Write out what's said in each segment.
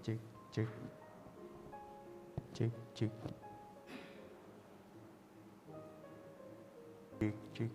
cek cek cek cek cek cek.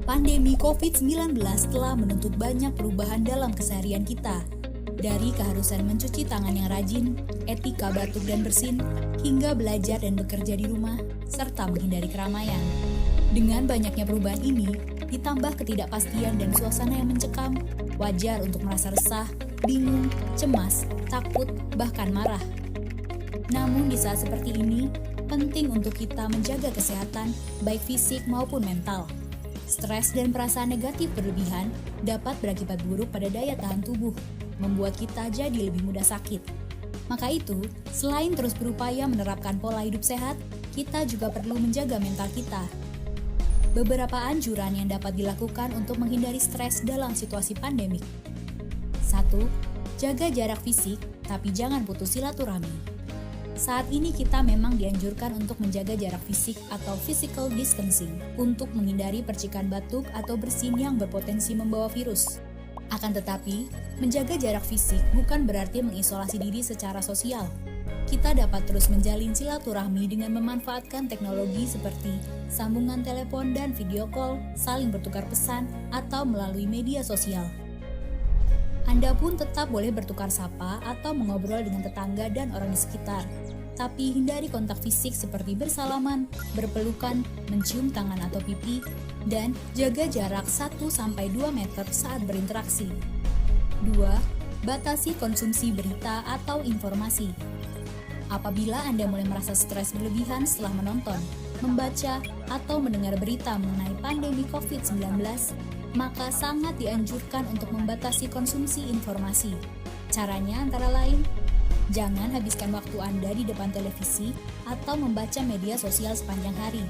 Pandemi COVID-19 telah menuntut banyak perubahan dalam keseharian kita. Dari keharusan mencuci tangan yang rajin, etika batuk dan bersin, hingga belajar dan bekerja di rumah, serta menghindari keramaian. Dengan banyaknya perubahan ini, ditambah ketidakpastian dan suasana yang mencekam, wajar untuk merasa resah, bingung, cemas, takut, bahkan marah. Namun di saat seperti ini, penting untuk kita menjaga kesehatan, baik fisik maupun mental. Stres dan perasaan negatif berlebihan dapat berakibat buruk pada daya tahan tubuh, membuat kita jadi lebih mudah sakit. Maka itu, selain terus berupaya menerapkan pola hidup sehat, kita juga perlu menjaga mental kita. Beberapa anjuran yang dapat dilakukan untuk menghindari stres dalam situasi pandemik. 1. Jaga jarak fisik, tapi jangan putus silaturahmi. Saat ini kita memang dianjurkan untuk menjaga jarak fisik atau physical distancing untuk menghindari percikan batuk atau bersin yang berpotensi membawa virus. Akan tetapi, menjaga jarak fisik bukan berarti mengisolasi diri secara sosial. Kita dapat terus menjalin silaturahmi dengan memanfaatkan teknologi seperti sambungan telepon dan video call, saling bertukar pesan, atau melalui media sosial. Anda pun tetap boleh bertukar sapa atau mengobrol dengan tetangga dan orang di sekitar. Tapi hindari kontak fisik seperti bersalaman, berpelukan, mencium tangan atau pipi, dan jaga jarak 1-2 meter saat berinteraksi. 2. Batasi konsumsi berita atau informasi. Apabila Anda mulai merasa stres berlebihan setelah menonton, membaca, atau mendengar berita mengenai pandemi COVID-19, maka sangat dianjurkan untuk membatasi konsumsi informasi. Caranya antara lain, jangan habiskan waktu Anda di depan televisi atau membaca media sosial sepanjang hari.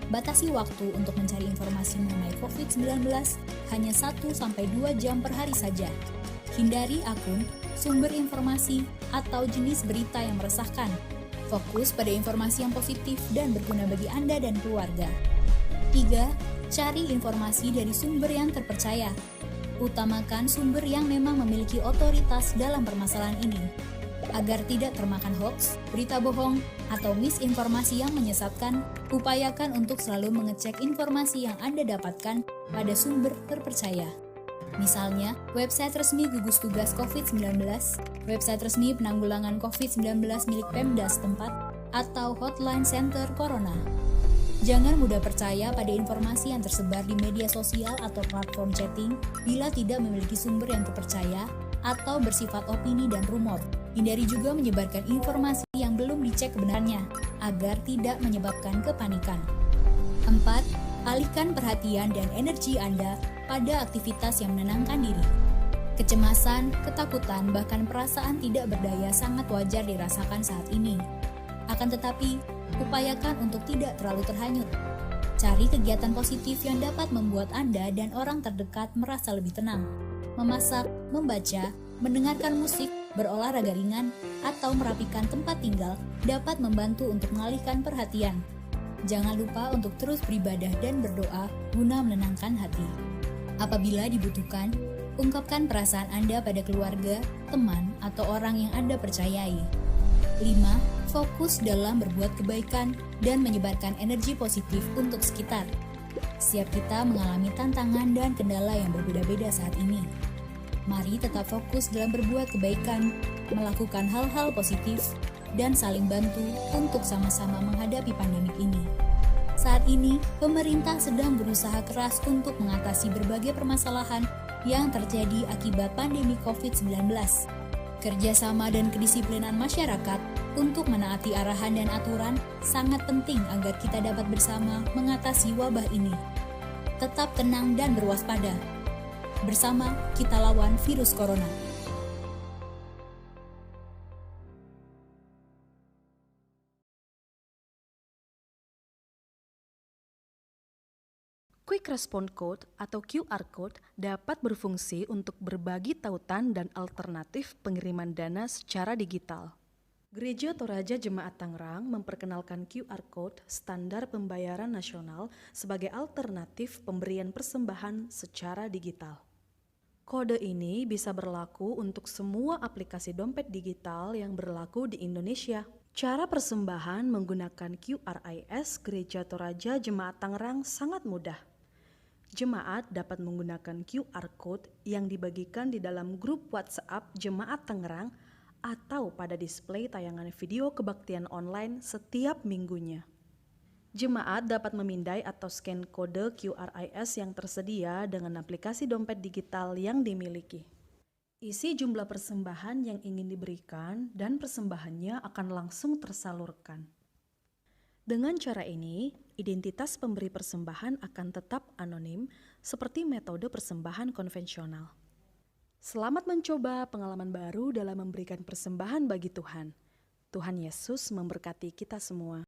Batasi waktu untuk mencari informasi mengenai COVID-19 hanya 1-2 jam per hari saja. Hindari akun, sumber informasi, atau jenis berita yang meresahkan. Fokus pada informasi yang positif dan berguna bagi Anda dan keluarga. 3. Cari informasi dari sumber yang terpercaya. Utamakan sumber yang memang memiliki otoritas dalam permasalahan ini. Agar tidak termakan hoaks, berita bohong, atau misinformasi yang menyesatkan, upayakan untuk selalu mengecek informasi yang Anda dapatkan pada sumber terpercaya. Misalnya, website resmi gugus tugas COVID-19, website resmi penanggulangan COVID-19 milik Pemda setempat, atau hotline center Corona. Jangan mudah percaya pada informasi yang tersebar di media sosial atau platform chatting bila tidak memiliki sumber yang terpercaya atau bersifat opini dan rumor. Hindari juga menyebarkan informasi yang belum dicek kebenarannya agar tidak menyebabkan kepanikan. 4. Alihkan perhatian dan energi Anda pada aktivitas yang menenangkan diri. Kecemasan, ketakutan, bahkan perasaan tidak berdaya sangat wajar dirasakan saat ini. Akan tetapi, upayakan untuk tidak terlalu terhanyut. Cari kegiatan positif yang dapat membuat Anda dan orang terdekat merasa lebih tenang. Memasak, membaca, mendengarkan musik, berolahraga ringan, atau merapikan tempat tinggal dapat membantu untuk mengalihkan perhatian. Jangan lupa untuk terus beribadah dan berdoa guna menenangkan hati. Apabila dibutuhkan, Ungkapkan perasaan Anda pada keluarga, teman, atau orang yang Anda percayai. 5. Fokus dalam berbuat kebaikan dan menyebarkan energi positif untuk sekitar. Setiap kita mengalami tantangan dan kendala yang berbeda-beda saat ini. Mari tetap fokus dalam berbuat kebaikan, melakukan hal-hal positif, dan saling bantu untuk sama-sama menghadapi pandemik ini. Saat ini, pemerintah sedang berusaha keras untuk mengatasi berbagai permasalahan yang terjadi akibat pandemi COVID-19. Kerjasama dan kedisiplinan masyarakat untuk menaati arahan dan aturan sangat penting agar kita dapat bersama mengatasi wabah ini. Tetap tenang dan berwaspada. Bersama kita lawan virus corona. Quick Response Code atau QR Code dapat berfungsi untuk berbagi tautan dan alternatif pengiriman dana secara digital. Gereja Toraja Jemaat Tangerang memperkenalkan QR Code standar pembayaran nasional sebagai alternatif pemberian persembahan secara digital. Kode ini bisa berlaku untuk semua aplikasi dompet digital yang berlaku di Indonesia. Cara persembahan menggunakan QRIS Gereja Toraja Jemaat Tangerang sangat mudah. Jemaat dapat menggunakan QR Code yang dibagikan di dalam grup WhatsApp Jemaat Tangerang atau pada display tayangan video kebaktian online setiap minggunya. Jemaat dapat memindai atau scan kode QRIS yang tersedia dengan aplikasi dompet digital yang dimiliki. Isi jumlah persembahan yang ingin diberikan dan persembahannya akan langsung tersalurkan. Dengan cara ini, identitas pemberi persembahan akan tetap anonim seperti metode persembahan konvensional. Selamat mencoba pengalaman baru dalam memberikan persembahan bagi Tuhan. Tuhan Yesus memberkati kita semua.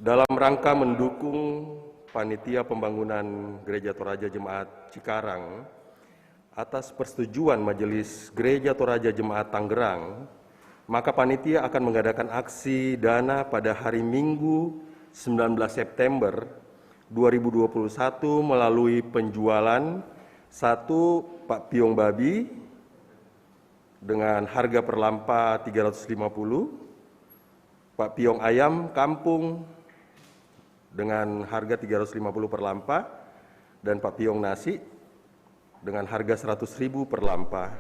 Dalam rangka mendukung Panitia Pembangunan Gereja Toraja Jemaat Cikarang atas persetujuan Majelis Gereja Toraja Jemaat Tangerang, maka panitia akan mengadakan aksi dana pada hari Minggu 19 September 2021 melalui penjualan 1 Pak Piong babi dengan harga per lampa 350, Pak Piong ayam kampung dengan harga 350 per lampa, dan Pak Piong nasi dengan harga 100.000 per lampa.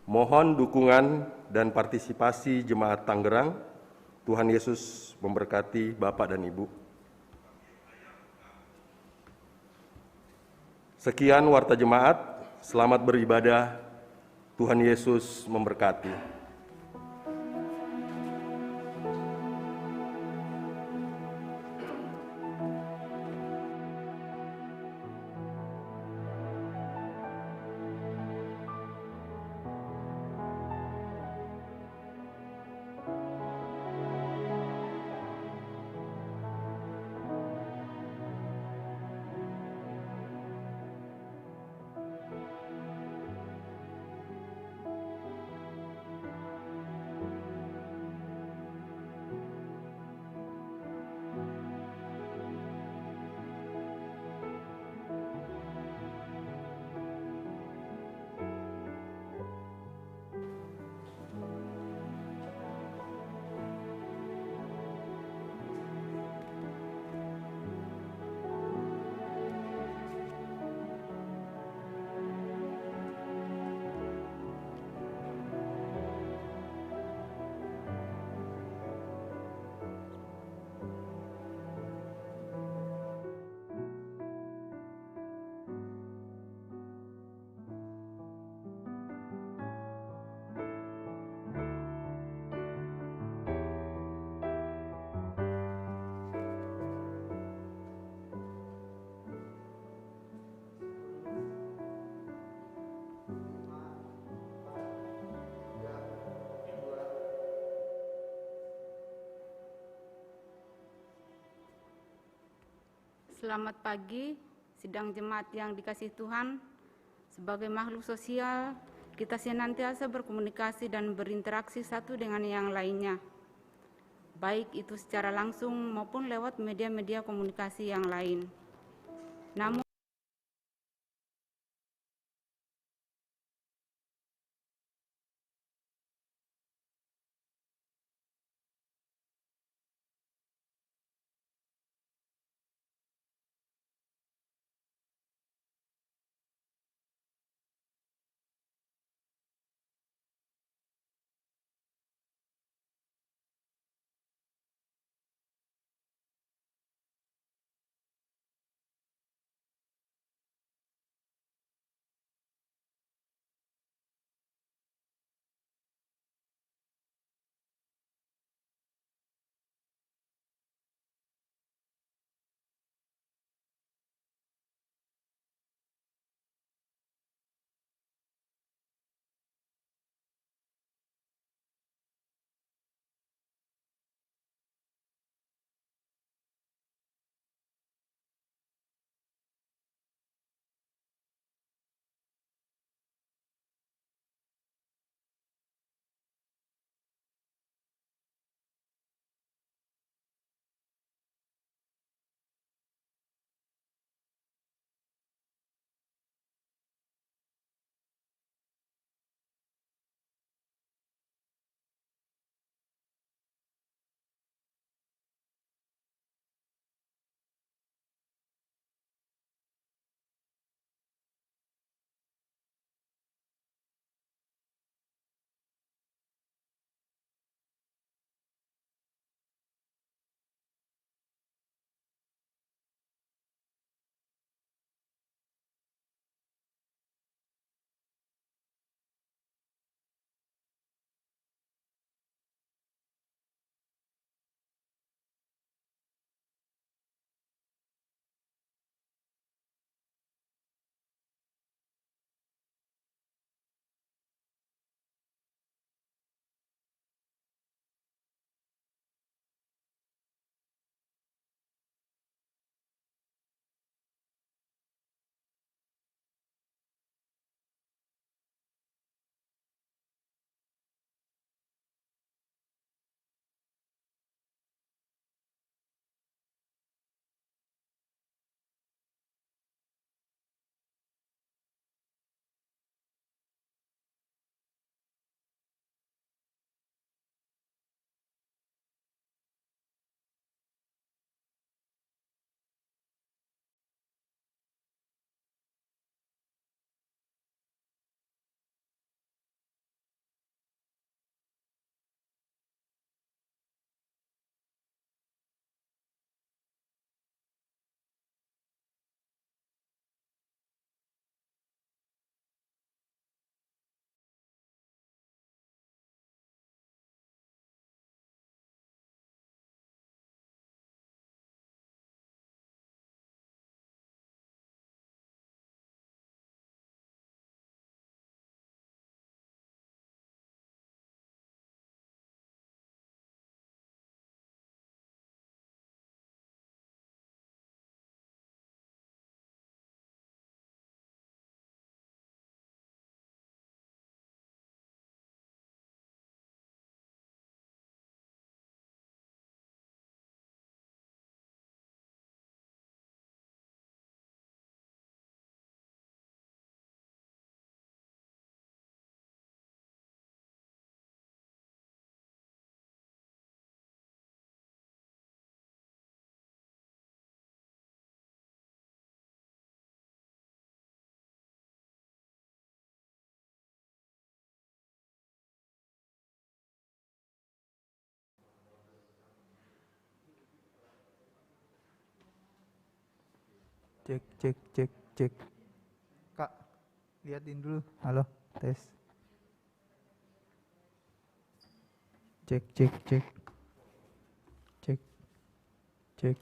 Mohon dukungan dan partisipasi jemaat Tangerang. Tuhan Yesus memberkati Bapak dan Ibu. Sekian warta jemaat, selamat beribadah. Tuhan Yesus memberkati. Selamat pagi, sidang jemaat yang dikasihi Tuhan. Sebagai makhluk sosial, kita senantiasa berkomunikasi dan berinteraksi satu dengan yang lainnya, baik itu secara langsung maupun lewat media-media komunikasi yang lain. Namun Cek, cek, cek, cek. Kak, liatin dulu. Halo, tes. Cek, cek, cek. Cek, cek.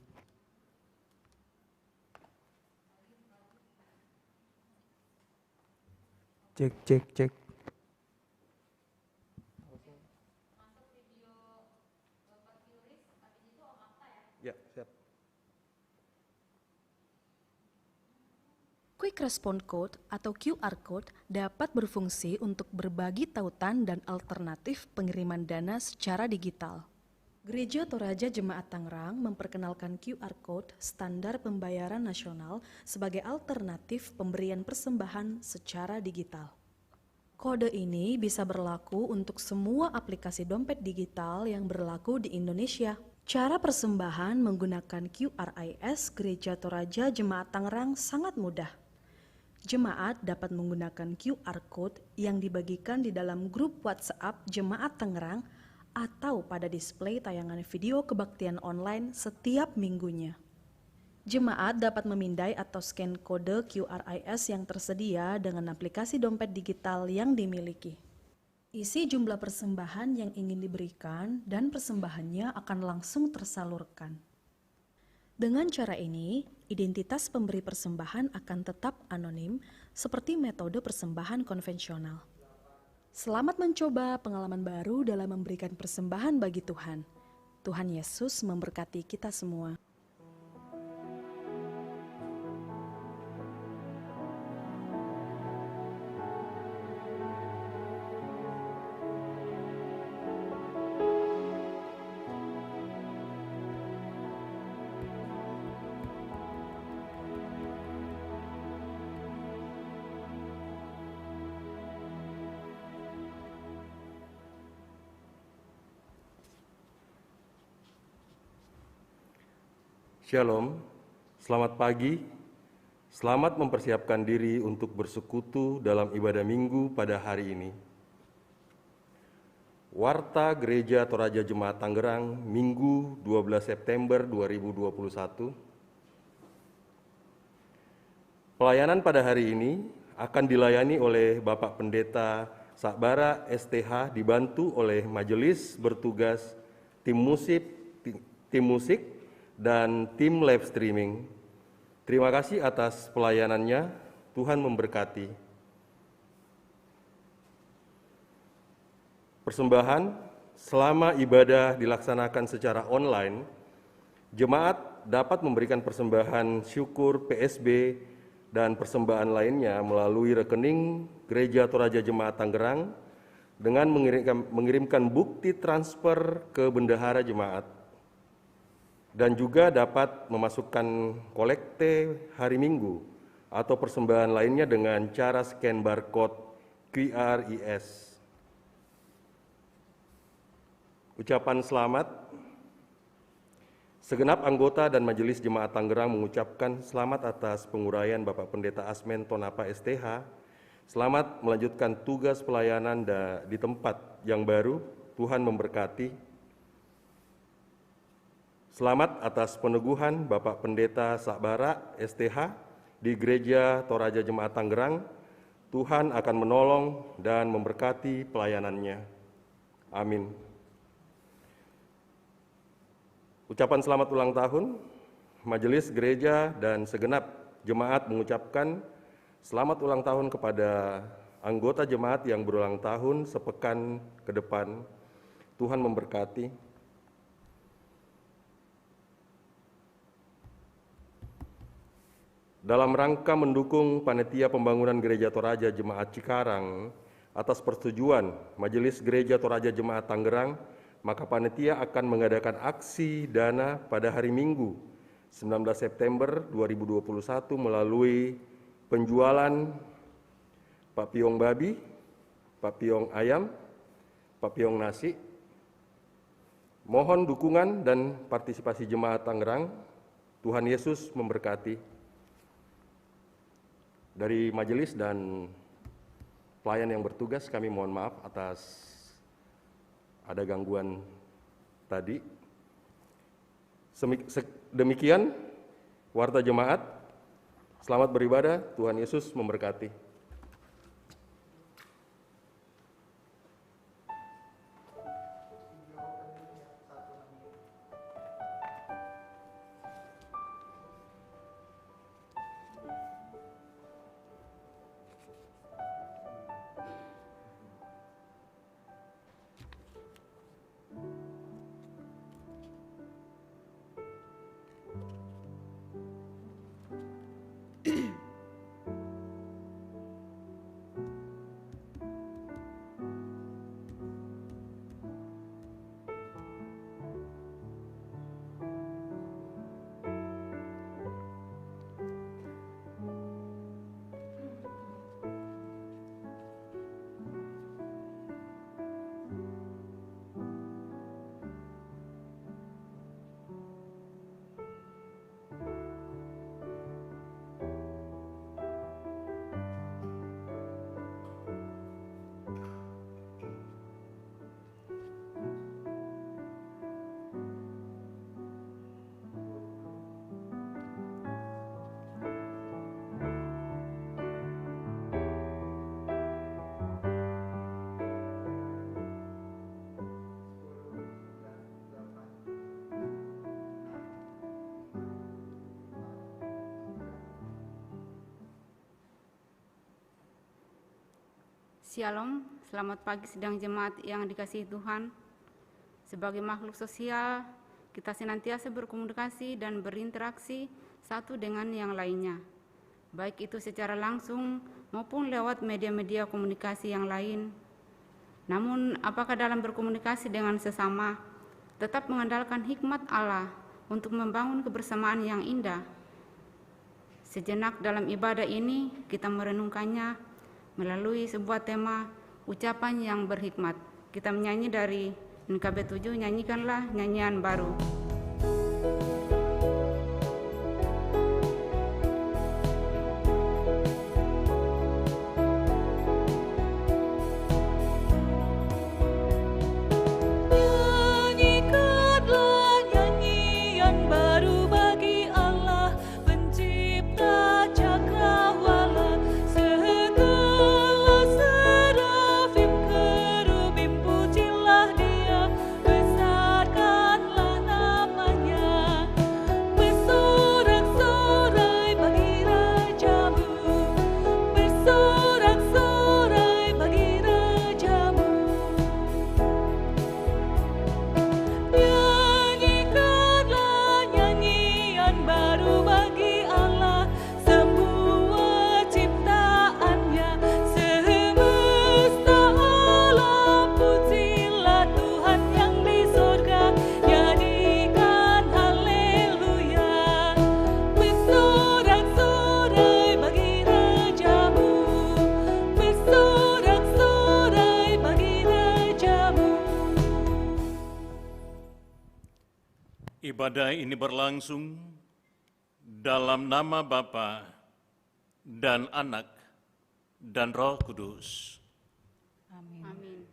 Cek, cek, cek. Ya, siap. Quick Response Code atau QR Code dapat berfungsi untuk berbagi tautan dan alternatif pengiriman dana secara digital. Gereja Toraja Jemaat Tangerang memperkenalkan QR Code standar pembayaran nasional sebagai alternatif pemberian persembahan secara digital. Kode ini bisa berlaku untuk semua aplikasi dompet digital yang berlaku di Indonesia. Cara persembahan menggunakan QRIS Gereja Toraja Jemaat Tangerang sangat mudah. Jemaat dapat menggunakan QR Code yang dibagikan di dalam grup WhatsApp Jemaat Tangerang atau pada display tayangan video kebaktian online setiap minggunya. Jemaat dapat memindai atau scan kode QRIS yang tersedia dengan aplikasi dompet digital yang dimiliki. Isi jumlah persembahan yang ingin diberikan dan persembahannya akan langsung tersalurkan. Dengan cara ini, identitas pemberi persembahan akan tetap anonim seperti metode persembahan konvensional. Selamat mencoba pengalaman baru dalam memberikan persembahan bagi Tuhan. Tuhan Yesus memberkati kita semua. Shalom, selamat pagi. Selamat mempersiapkan diri untuk bersekutu dalam ibadah minggu pada hari ini. Warta Gereja Toraja Jemaat Tangerang, Minggu 12 September 2021. Pelayanan pada hari ini akan dilayani oleh Bapak Pendeta Sakbara STH dibantu oleh majelis bertugas, tim musik, dan tim live streaming. Terima kasih atas pelayanannya, Tuhan memberkati. Persembahan selama ibadah dilaksanakan secara online, jemaat dapat memberikan persembahan syukur PSB dan persembahan lainnya melalui rekening Gereja Toraja Jemaat Tangerang dengan mengirimkan bukti transfer ke bendahara jemaat. Dan juga dapat memasukkan kolekte hari Minggu atau persembahan lainnya dengan cara scan barcode QRIS. Ucapan selamat. Segenap anggota dan majelis jemaat Tangerang mengucapkan selamat atas penguraian Bapak Pendeta Asmen Tonapa STH. Selamat melanjutkan tugas pelayanan di tempat yang baru. Tuhan memberkati. Selamat atas peneguhan Bapak Pendeta Sakbara STH di Gereja Toraja Jemaat Tangerang. Tuhan akan menolong dan memberkati pelayanannya. Amin. Ucapan selamat ulang tahun, Majelis Gereja dan segenap jemaat mengucapkan selamat ulang tahun kepada anggota jemaat yang berulang tahun sepekan ke depan. Tuhan memberkati. Dalam rangka mendukung panitia pembangunan Gereja Toraja Jemaat Cikarang atas persetujuan Majelis Gereja Toraja Jemaat Tangerang, maka panitia akan mengadakan aksi dana pada hari Minggu 19 September 2021 melalui penjualan papiong babi, papiong ayam, papiong nasi. Mohon dukungan dan partisipasi jemaat Tangerang. Tuhan Yesus memberkati. Dari majelis dan pelayan yang bertugas, kami mohon maaf atas ada gangguan tadi. Demikian warta jemaat. Selamat beribadah, Tuhan Yesus memberkati. Shalom, selamat pagi sidang jemaat yang dikasihi Tuhan. Sebagai makhluk sosial, kita senantiasa berkomunikasi dan berinteraksi satu dengan yang lainnya, baik itu secara langsung maupun lewat media-media komunikasi yang lain. Namun, apakah dalam berkomunikasi dengan sesama tetap mengandalkan hikmat Allah untuk membangun kebersamaan yang indah? Sejenak dalam ibadah ini, kita merenungkannya melalui sebuah tema ucapan yang berhikmat. Kita menyanyi dari NKB 7, nyanyikanlah nyanyian baru. Ibadah ini berlangsung dalam nama Bapa dan Anak dan Roh Kudus. Amin.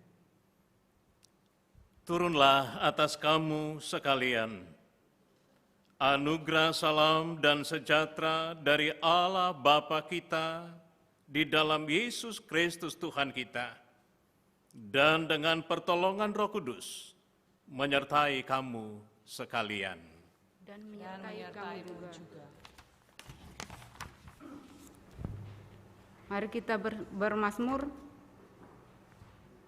Turunlah atas kamu sekalian anugerah, salam, dan sejahtera dari Allah Bapa kita di dalam Yesus Kristus Tuhan kita, dan dengan pertolongan Roh Kudus menyertai kamu sekalian. Dan menyertai kami juga. Mari kita bermazmur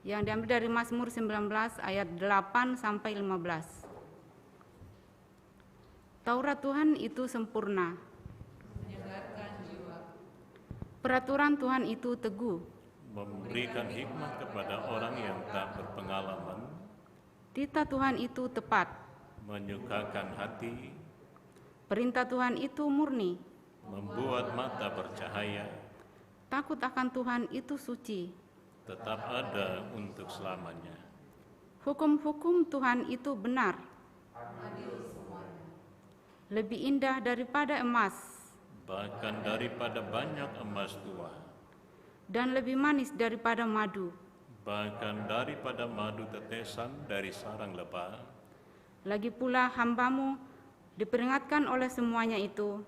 yang diambil dari Mazmur 19 ayat 8 sampai 15. Taurat Tuhan itu sempurna, peraturan Tuhan itu teguh, memberikan hikmat kepada orang yang tak berpengalaman, titah Tuhan itu tepat, menyukakan hati, perintah Tuhan itu murni, membuat mata bercahaya, takut akan Tuhan itu suci, tetap ada untuk selamanya. hukum-hukum Tuhan itu benar, lebih indah daripada emas, bahkan daripada banyak emas tua, dan lebih manis daripada madu. bahkan daripada madu tetesan dari sarang lebah. Lagi pula hamba-Mu diperingatkan oleh semuanya itu,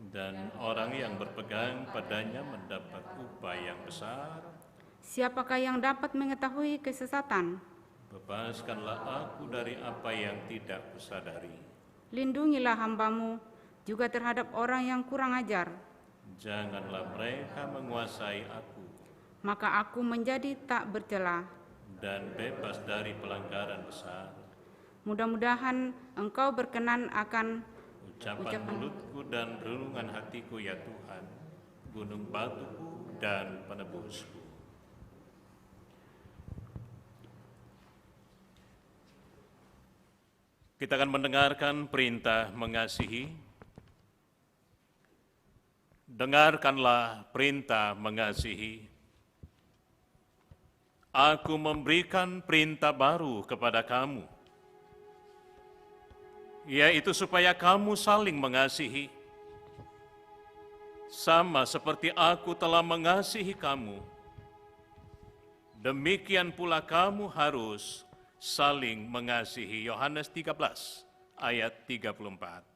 dan orang yang berpegang padanya mendapat upah yang besar. Siapakah yang dapat mengetahui kesesatan? Bebaskanlah aku dari apa yang tidak kusadari. Lindungilah hamba-Mu juga terhadap orang yang kurang ajar. Janganlah mereka menguasai aku, Maka aku menjadi tak bercela. dan bebas dari pelanggaran besar. Mudah-mudahan Engkau berkenan akan Ucapan mulutku dan renungan hatiku ya Tuhan, gunung batuku dan penebusku. Kita akan mendengarkan perintah mengasihi. Dengarkanlah perintah mengasihi. Aku memberikan perintah baru kepada kamu, yaitu supaya kamu saling mengasihi. Sama seperti aku telah mengasihi kamu, demikian pula kamu harus saling mengasihi. Yohanes 13 ayat 34.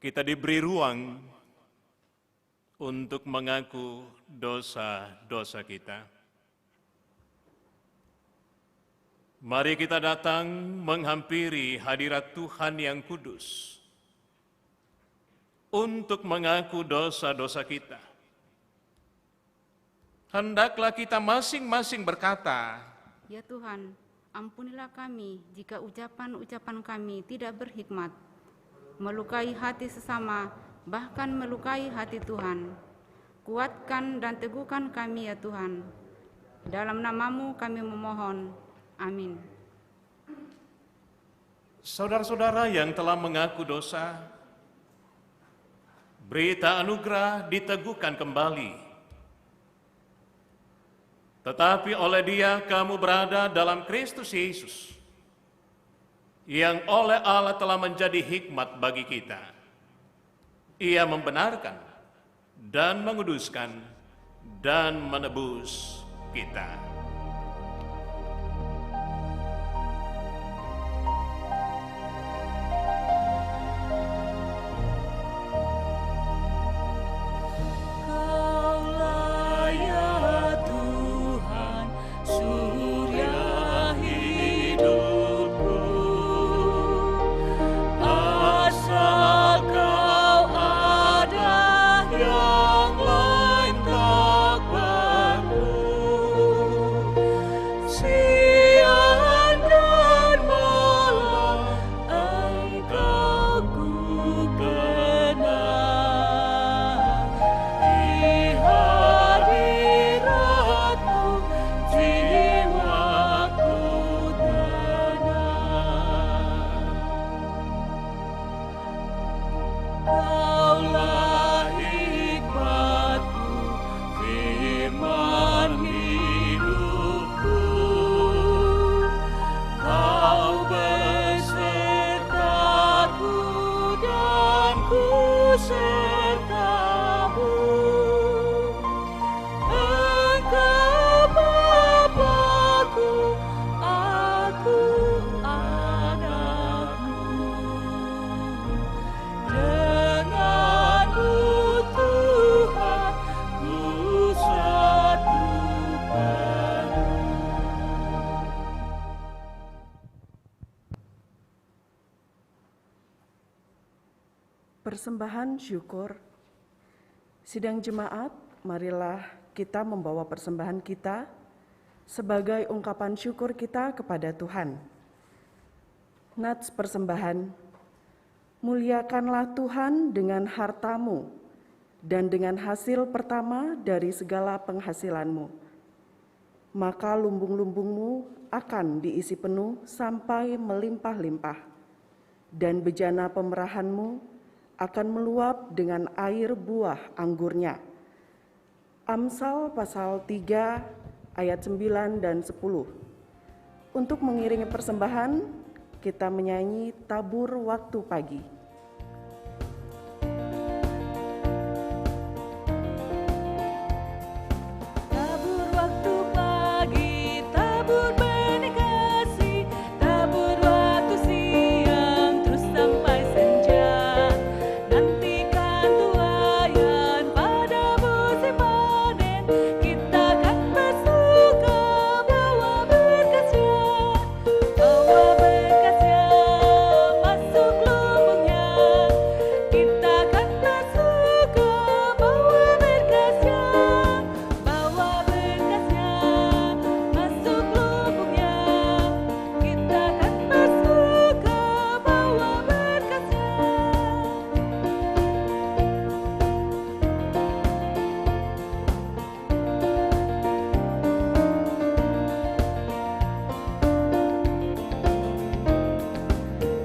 Kita diberi ruang untuk mengaku dosa-dosa kita. Mari kita datang menghampiri hadirat Tuhan yang kudus untuk mengaku dosa-dosa kita. Hendaklah kita masing-masing berkata, Ya Tuhan, ampunilah kami jika ucapan-ucapan kami tidak berhikmat, melukai hati sesama, bahkan melukai hati Tuhan. Kuatkan dan teguhkan kami ya Tuhan. Dalam nama-Mu kami memohon. Amin. saudara-saudara yang telah mengaku dosa, berita anugerah diteguhkan kembali. Tetapi oleh Dia kamu berada dalam Kristus Yesus, yang oleh Allah telah menjadi hikmat bagi kita. Ia membenarkan dan menguduskan dan menebus kita. Persembahan syukur. Sidang jemaat, marilah kita membawa persembahan kita sebagai ungkapan syukur kita kepada Tuhan. Nats persembahan. Muliakanlah Tuhan dengan hartamu dan dengan hasil pertama dari segala penghasilanmu. Maka lumbung-lumbungmu akan diisi penuh sampai melimpah-limpah, dan bejana pemerahanmu akan meluap dengan air buah anggurnya. Amsal pasal 3 ayat 9 dan 10. Untuk mengiringi persembahan, kita menyanyi tabur waktu pagi. Tabur waktu pagi, tabur benih kasih, tabur waktu siang, terus sampai senja. Nantikan tuaian pada musim panen, kita akan bersuka bawa berkasnya, masuk lumbungnya. Kita akan bersuka bawa berkasnya, masuk lumbungnya. Kita akan bersuka bawa berkasnya.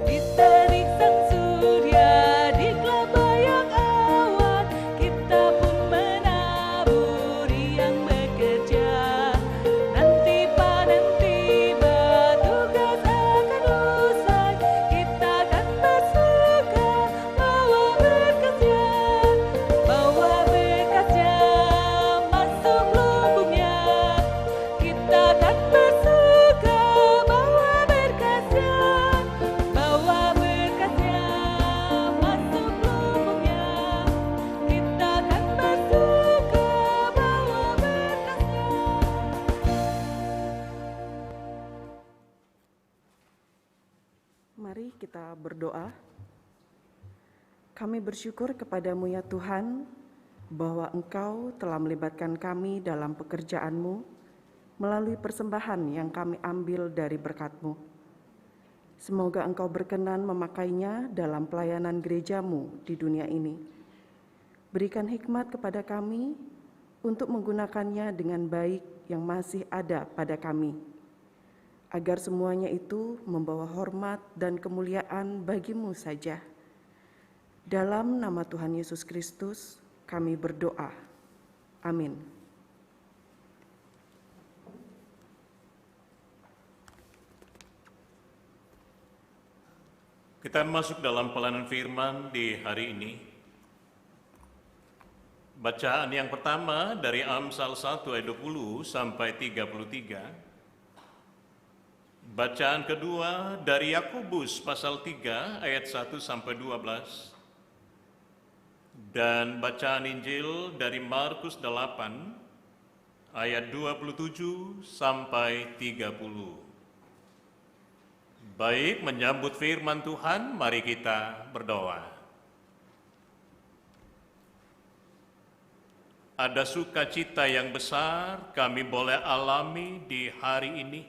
Di terik sang surya, di kelambayang awan, kita pun menaburi yang bekerja. Nanti panen tiba, tugas akan usai, kita akan bersuka bawa berkasnya, masuk lumbungnya. Kita akan bersuka bawa berkasnya, masuk lumbungnya. Kita akan bersuka bawa berkasnya. Mari kita berdoa. Kami bersyukur kepadamu ya Tuhan, bahwa Engkau telah melibatkan kami dalam pekerjaan-Mu melalui persembahan yang kami ambil dari berkat-Mu. Semoga Engkau berkenan memakainya dalam pelayanan gereja-Mu di dunia ini. Berikan hikmat kepada kami untuk menggunakannya dengan baik yang masih ada pada kami, agar semuanya itu membawa hormat dan kemuliaan bagi-Mu saja. Dalam nama Tuhan Yesus Kristus, kami berdoa. Amin. Kita masuk dalam pelayanan firman di hari ini. Bacaan yang pertama dari Amsal 1 ayat 20 sampai 33. Bacaan kedua dari Yakobus pasal 3 ayat 1 sampai 12. Dan bacaan Injil dari Markus 8 ayat 27 sampai 30. Baik, menyambut firman Tuhan, mari kita berdoa. Ada sukacita yang besar kami boleh alami di hari ini.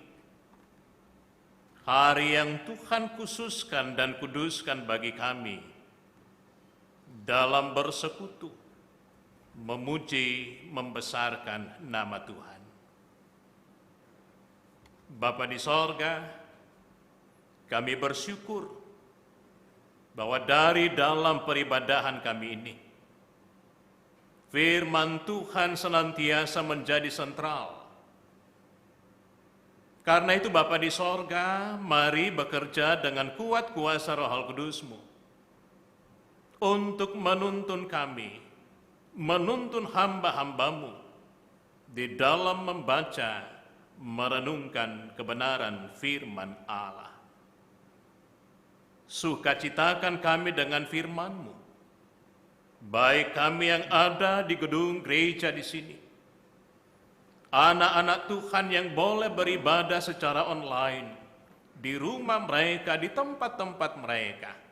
Hari yang Tuhan khususkan dan kuduskan bagi kami dalam bersekutu, memuji, membesarkan nama Tuhan. Bapa di sorga, kami bersyukur bahwa dari dalam peribadahan kami ini, firman Tuhan senantiasa menjadi sentral. Karena itu Bapa di sorga, mari bekerja dengan kuat kuasa Roh Kudus-Mu untuk menuntun kami, menuntun hamba-hamba-Mu di dalam membaca, merenungkan kebenaran firman Allah. Sukacitakan kami dengan firman-Mu, baik kami yang ada di gedung gereja di sini, anak-anak Tuhan yang boleh beribadah secara online, di rumah mereka, di tempat-tempat mereka.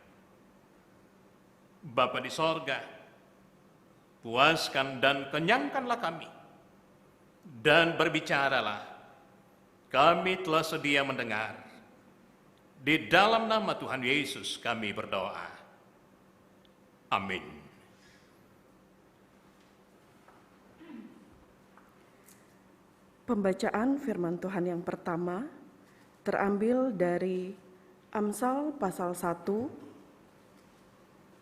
Bapa di sorga, puaskan dan kenyangkanlah kami, dan berbicaralah, kami telah sedia mendengar. Di dalam nama Tuhan Yesus kami berdoa. Amin. Pembacaan firman Tuhan yang pertama terambil dari Amsal pasal 1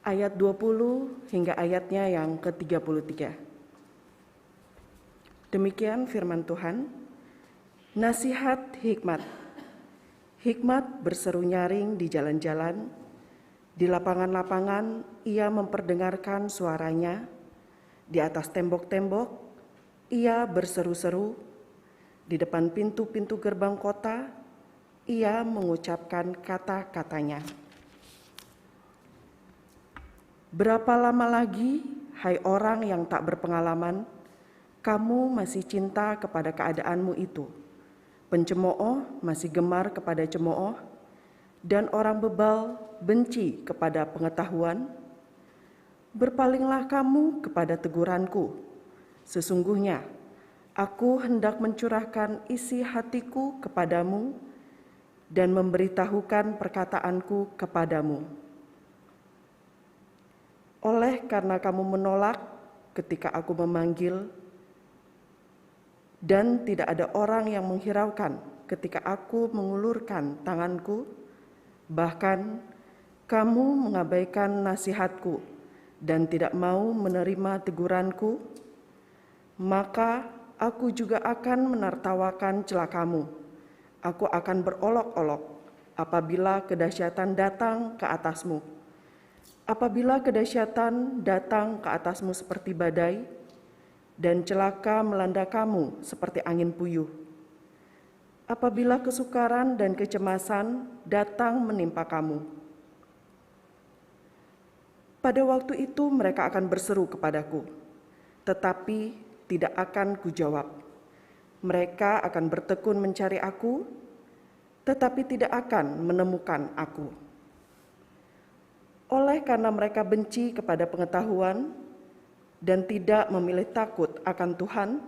ayat 20 hingga ayatnya yang ke-33. Demikian firman Tuhan. Nasihat hikmat. Hikmat berseru nyaring di jalan-jalan, di lapangan-lapangan ia memperdengarkan suaranya, di atas tembok-tembok ia berseru-seru, di depan pintu-pintu gerbang kota ia mengucapkan kata-katanya. Berapa lama lagi, hai orang yang tak berpengalaman, kamu masih cinta kepada keadaanmu itu? Pencemooh masih gemar kepada cemooh, dan orang bebal benci kepada pengetahuan? Berpalinglah kamu kepada teguranku. Sesungguhnya, aku hendak mencurahkan isi hatiku kepadamu dan memberitahukan perkataanku kepadamu. Oleh karena kamu menolak ketika aku memanggil, dan tidak ada orang yang menghiraukan ketika aku mengulurkan tanganku, bahkan kamu mengabaikan nasihatku dan tidak mau menerima teguranku, maka aku juga akan menertawakan celakamu. Aku akan berolok-olok apabila kedahsyatan datang ke atasmu. Apabila kedahsyatan datang ke atasmu seperti badai, dan celaka melanda kamu seperti angin puyuh. Apabila kesukaran dan kecemasan datang menimpa kamu. Pada waktu itu mereka akan berseru kepadaku, tetapi tidak akan kujawab. Mereka akan bertekun mencari aku, tetapi tidak akan menemukan aku. Oleh karena mereka benci kepada pengetahuan dan tidak memilih takut akan Tuhan,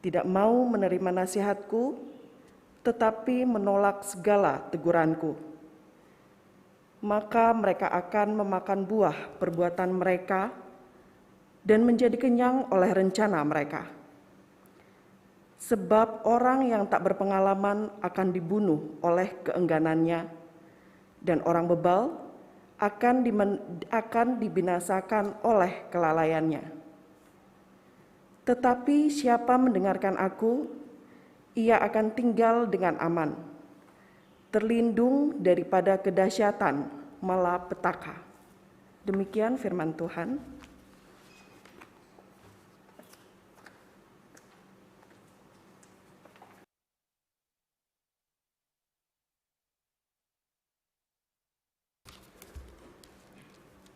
tidak mau menerima nasihatku, tetapi menolak segala teguranku, maka mereka akan memakan buah perbuatan mereka dan menjadi kenyang oleh rencana mereka. Sebab orang yang tak berpengalaman akan dibunuh oleh keengganannya, dan orang bebal akan dibinasakan oleh kelalaiannya. Tetapi siapa mendengarkan aku, ia akan tinggal dengan aman, terlindung daripada kedahsyatan malapetaka. Demikian firman Tuhan.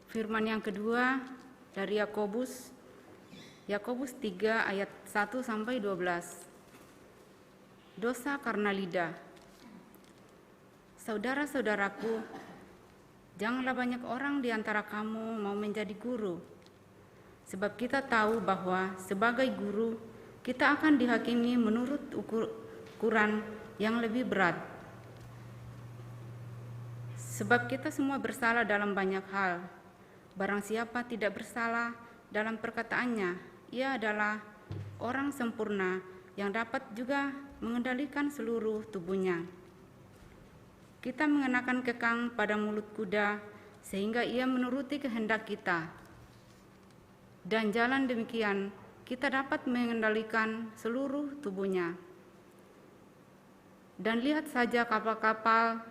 Firman yang kedua dari Yakobus 3 ayat 1 sampai 12. Dosa karena lidah. Saudara-saudaraku, janganlah banyak orang di antara kamu mau menjadi guru. Sebab kita tahu bahwa sebagai guru kita akan dihakimi menurut ukuran yang lebih berat. Sebab kita semua bersalah dalam banyak hal. Barang siapa tidak bersalah dalam perkataannya, ia adalah orang sempurna yang dapat juga mengendalikan seluruh tubuhnya. Kita mengenakan kekang pada mulut kuda sehingga ia menuruti kehendak kita. Dan jalan demikian kita dapat mengendalikan seluruh tubuhnya. Dan lihat saja kapal-kapal,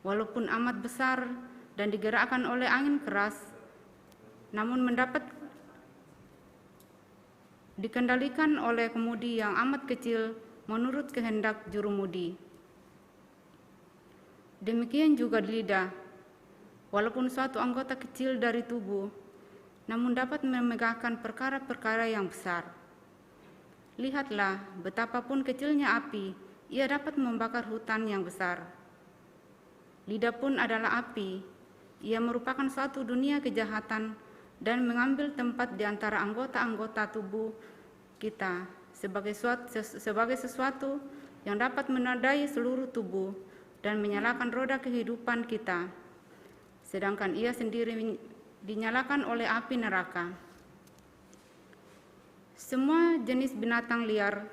walaupun amat besar dan digerakkan oleh angin keras, namun mendapat dikendalikan oleh kemudi yang amat kecil menurut kehendak jurumudi. Demikian juga di lidah, walaupun suatu anggota kecil dari tubuh, namun dapat memegahkan perkara-perkara yang besar. Lihatlah betapapun kecilnya api, ia dapat membakar hutan yang besar. Lidah pun adalah api Ia merupakan suatu dunia kejahatan dan mengambil tempat di antara anggota-anggota tubuh kita sebagai sesuatu yang dapat menodai seluruh tubuh dan menyalakan roda kehidupan kita, sedangkan ia sendiri dinyalakan oleh api neraka. Semua jenis binatang liar,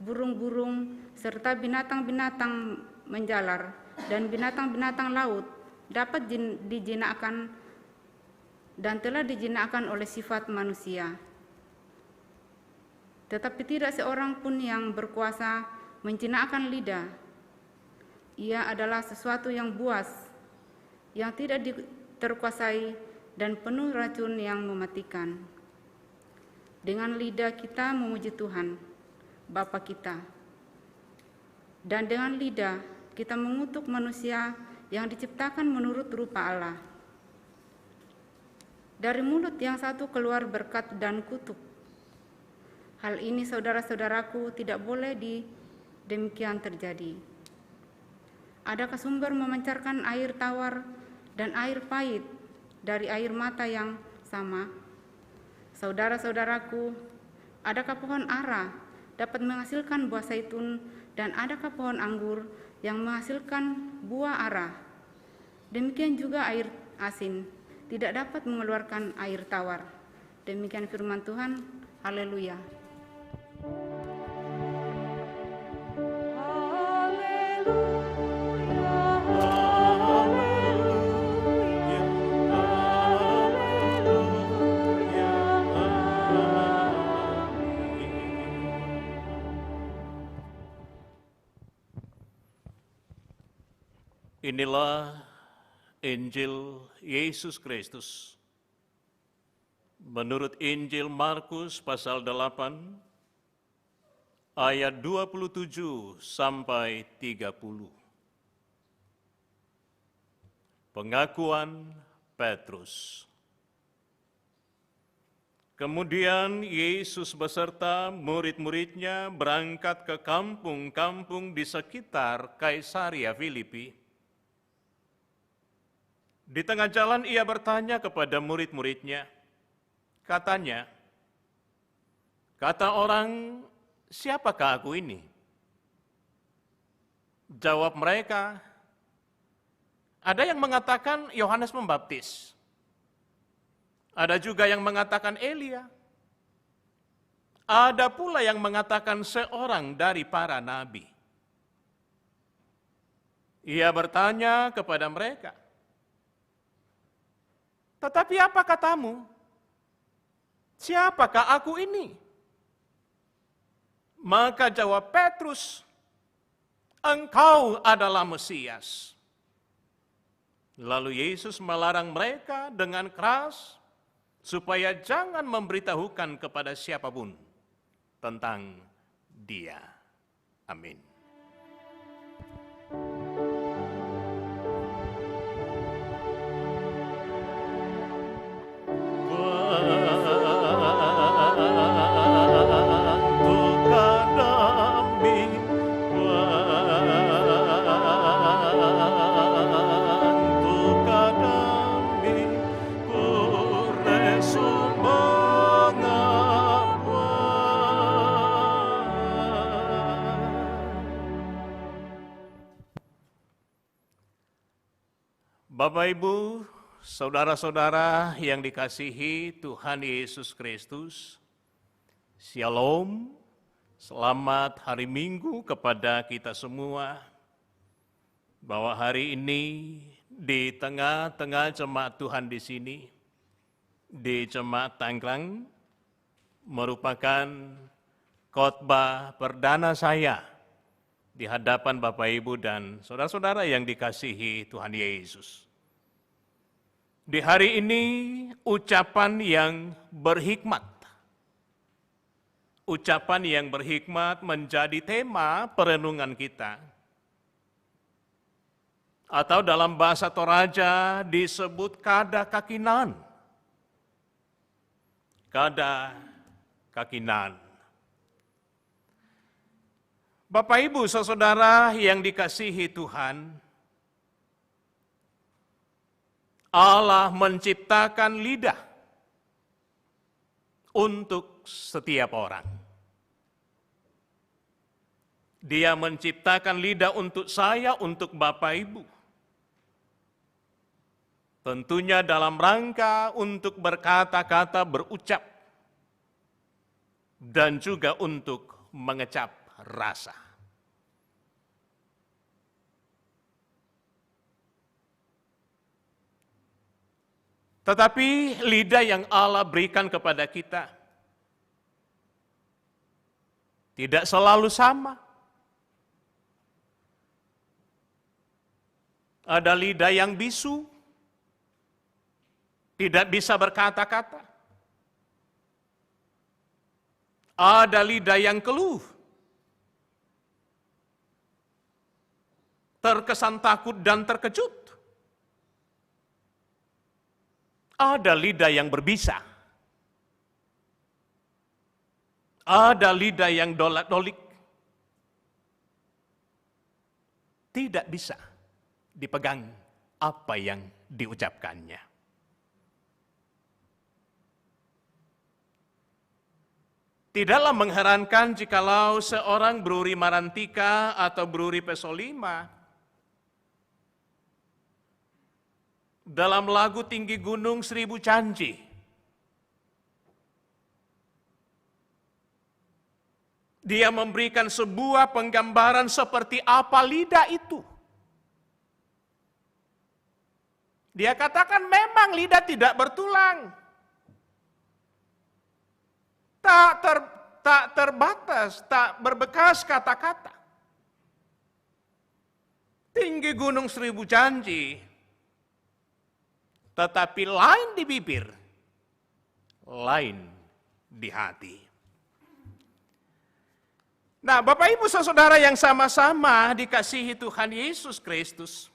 burung-burung, serta binatang-binatang menjalar dan binatang-binatang laut dapat dijinakkan dan telah dijinakkan oleh sifat manusia. Tetapi tidak seorang pun yang berkuasa menjinakkan lidah. Ia adalah sesuatu yang buas, yang tidak terkuasai dan penuh racun yang mematikan. Dengan lidah kita memuji Tuhan, Bapa kita. Dan dengan lidah kita mengutuk manusia yang diciptakan menurut rupa Allah. Dari mulut yang satu keluar berkat dan kutuk. Hal ini saudara-saudaraku tidak boleh demikian terjadi. Adakah sumber memancarkan air tawar dan air pahit dari air mata yang sama? Saudara-saudaraku, adakah pohon ara dapat menghasilkan buah zaitun dan adakah pohon anggur yang menghasilkan buah ara? Demikian juga air asin tidak dapat mengeluarkan air tawar. Demikian firman Tuhan. Haleluya. Inilah Injil Yesus Kristus. Menurut Injil Markus pasal 8 ayat 27 sampai 30. Pengakuan Petrus. Kemudian Yesus beserta murid-muridnya berangkat ke kampung-kampung di sekitar Kaisaria Filipi. Di tengah jalan ia bertanya kepada murid-muridnya, katanya, kata orang, siapakah aku ini? Jawab mereka, ada yang mengatakan Yohanes Pembaptis, ada juga yang mengatakan Elia, ada pula yang mengatakan seorang dari para nabi. Ia bertanya kepada mereka, tetapi apa katamu? Siapakah aku ini? Maka jawab Petrus, engkau adalah Mesias. Lalu Yesus melarang mereka dengan keras supaya jangan memberitahukan kepada siapapun tentang Dia. Amin. Bapak, Ibu, saudara-saudara yang dikasihi Tuhan Yesus Kristus, Shalom, selamat hari Minggu kepada kita semua. Bahwa hari ini di tengah-tengah jemaat Tuhan di sini, di Jemaat Tangerang, merupakan khotbah perdana saya di hadapan Bapak, Ibu, dan saudara-saudara yang dikasihi Tuhan Yesus. Di hari ini, ucapan yang berhikmat. Ucapan yang berhikmat menjadi tema perenungan kita. Atau dalam bahasa Toraja disebut kada kakinan. Kada kakinan. Bapak, Ibu, saudara yang dikasihi Tuhan, Allah menciptakan lidah untuk setiap orang. Dia menciptakan lidah untuk saya, untuk Bapak Ibu. Tentunya dalam rangka untuk berkata-kata, berucap, dan juga untuk mengecap rasa. Tetapi lidah yang Allah berikan kepada kita tidak selalu sama. Ada lidah yang bisu, tidak bisa berkata-kata. Ada lidah yang keluh, terkesan takut dan terkejut. Ada lidah yang berbisa. Ada lidah yang dolak-dolik. Tidak bisa dipegang apa yang diucapkannya. Tidaklah mengherankan jikalau seorang Bruri Marantika atau Bruri Pesolima dalam lagu Tinggi Gunung Seribu Janji dia memberikan sebuah penggambaran seperti apa lidah itu. Dia katakan memang lidah tidak bertulang. Tak terbatas, tak berbekas kata-kata. Tinggi Gunung Seribu Janji, tetapi lain di bibir, lain di hati. Nah, Bapak Ibu Saudara yang sama-sama dikasihi Tuhan Yesus Kristus.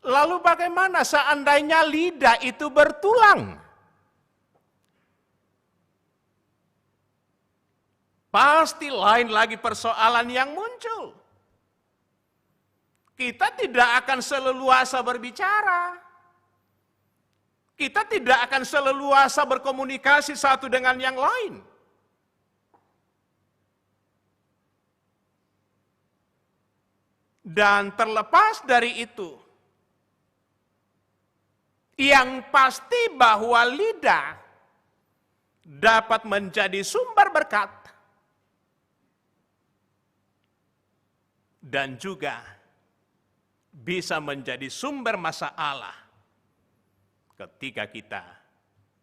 Lalu bagaimana seandainya lidah itu bertulang? Pasti lain lagi persoalan yang muncul. Kita tidak akan seleluasa berbicara. Kita tidak akan seleluasa berkomunikasi satu dengan yang lain. Dan terlepas dari itu, yang pasti bahwa lidah dapat menjadi sumber berkat dan juga bisa menjadi sumber masalah ketika kita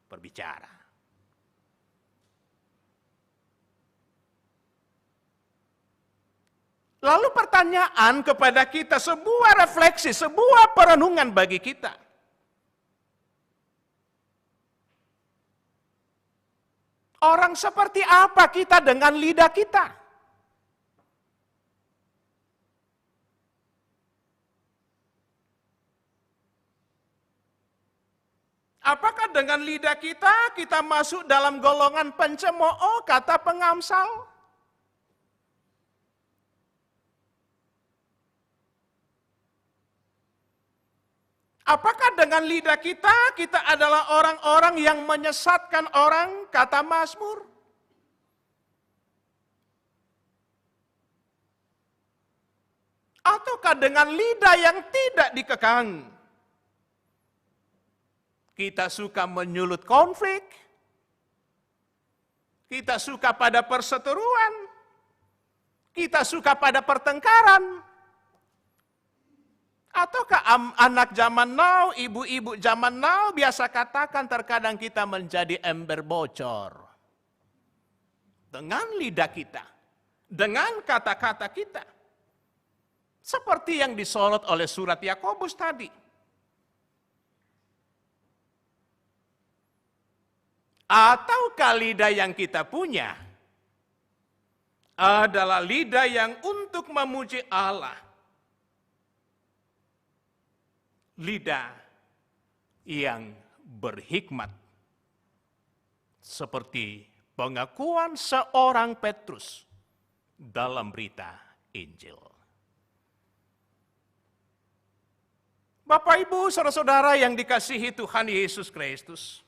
berbicara. Lalu pertanyaan kepada kita, sebuah refleksi, sebuah perenungan bagi kita. Orang seperti apa kita dengan lidah kita? Apakah dengan lidah kita masuk dalam golongan pencemooh, kata pengamsal? Apakah dengan lidah kita adalah orang-orang yang menyesatkan orang, kata Mazmur? Ataukah dengan lidah yang tidak dikekang? Kita suka menyulut konflik, kita suka pada perseteruan, kita suka pada pertengkaran. Ataukah anak zaman now, ibu-ibu zaman now biasa katakan terkadang kita menjadi ember bocor. Dengan lidah kita, dengan kata-kata kita. Seperti yang disorot oleh surat Yakobus tadi. Ataukah lidah yang kita punya adalah lidah yang untuk memuji Allah. Lidah yang berhikmat. Seperti pengakuan seorang Petrus dalam berita Injil. Bapak, Ibu, saudara-saudara yang dikasihi Tuhan Yesus Kristus,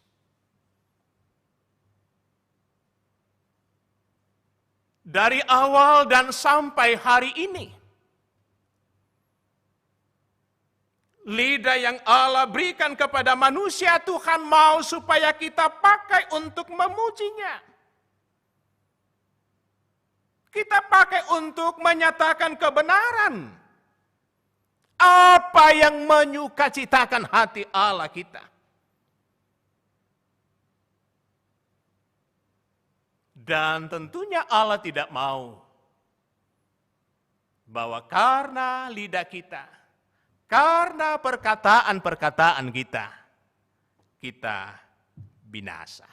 dari awal dan sampai hari ini, lidah yang Allah berikan kepada manusia, Tuhan mau supaya kita pakai untuk memujinya. Kita pakai untuk menyatakan kebenaran. Apa yang menyukacitakan hati Allah kita. Dan tentunya Allah tidak mau bahwa karena lidah kita, karena perkataan-perkataan kita, kita binasa.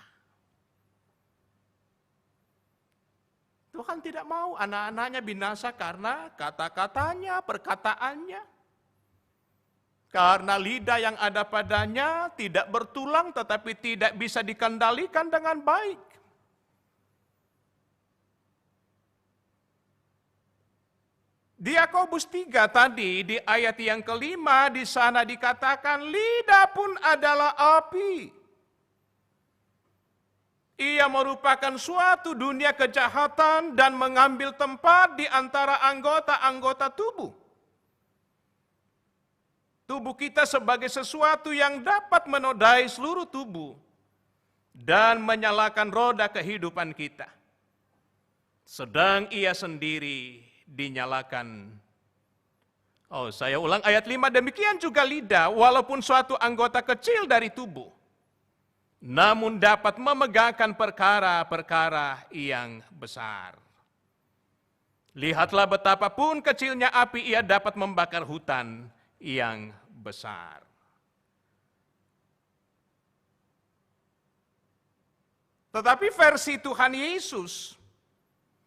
Tuhan tidak mau anak-anaknya binasa karena kata-katanya, perkataannya. Karena lidah yang ada padanya tidak bertulang tetapi tidak bisa dikendalikan dengan baik. Di Yakobus 3 tadi di ayat yang kelima di sana dikatakan lidah pun adalah api. Ia merupakan suatu dunia kejahatan dan mengambil tempat di antara anggota-anggota tubuh. Tubuh kita sebagai sesuatu yang dapat menodai seluruh tubuh dan menyalakan roda kehidupan kita. Sedang ia sendiri dinyalakan. Saya ulang ayat 5, demikian juga lidah, walaupun suatu anggota kecil dari tubuh, namun dapat memegahkan perkara-perkara yang besar. Lihatlah betapapun kecilnya api ia dapat membakar hutan yang besar. Tetapi versi Tuhan Yesus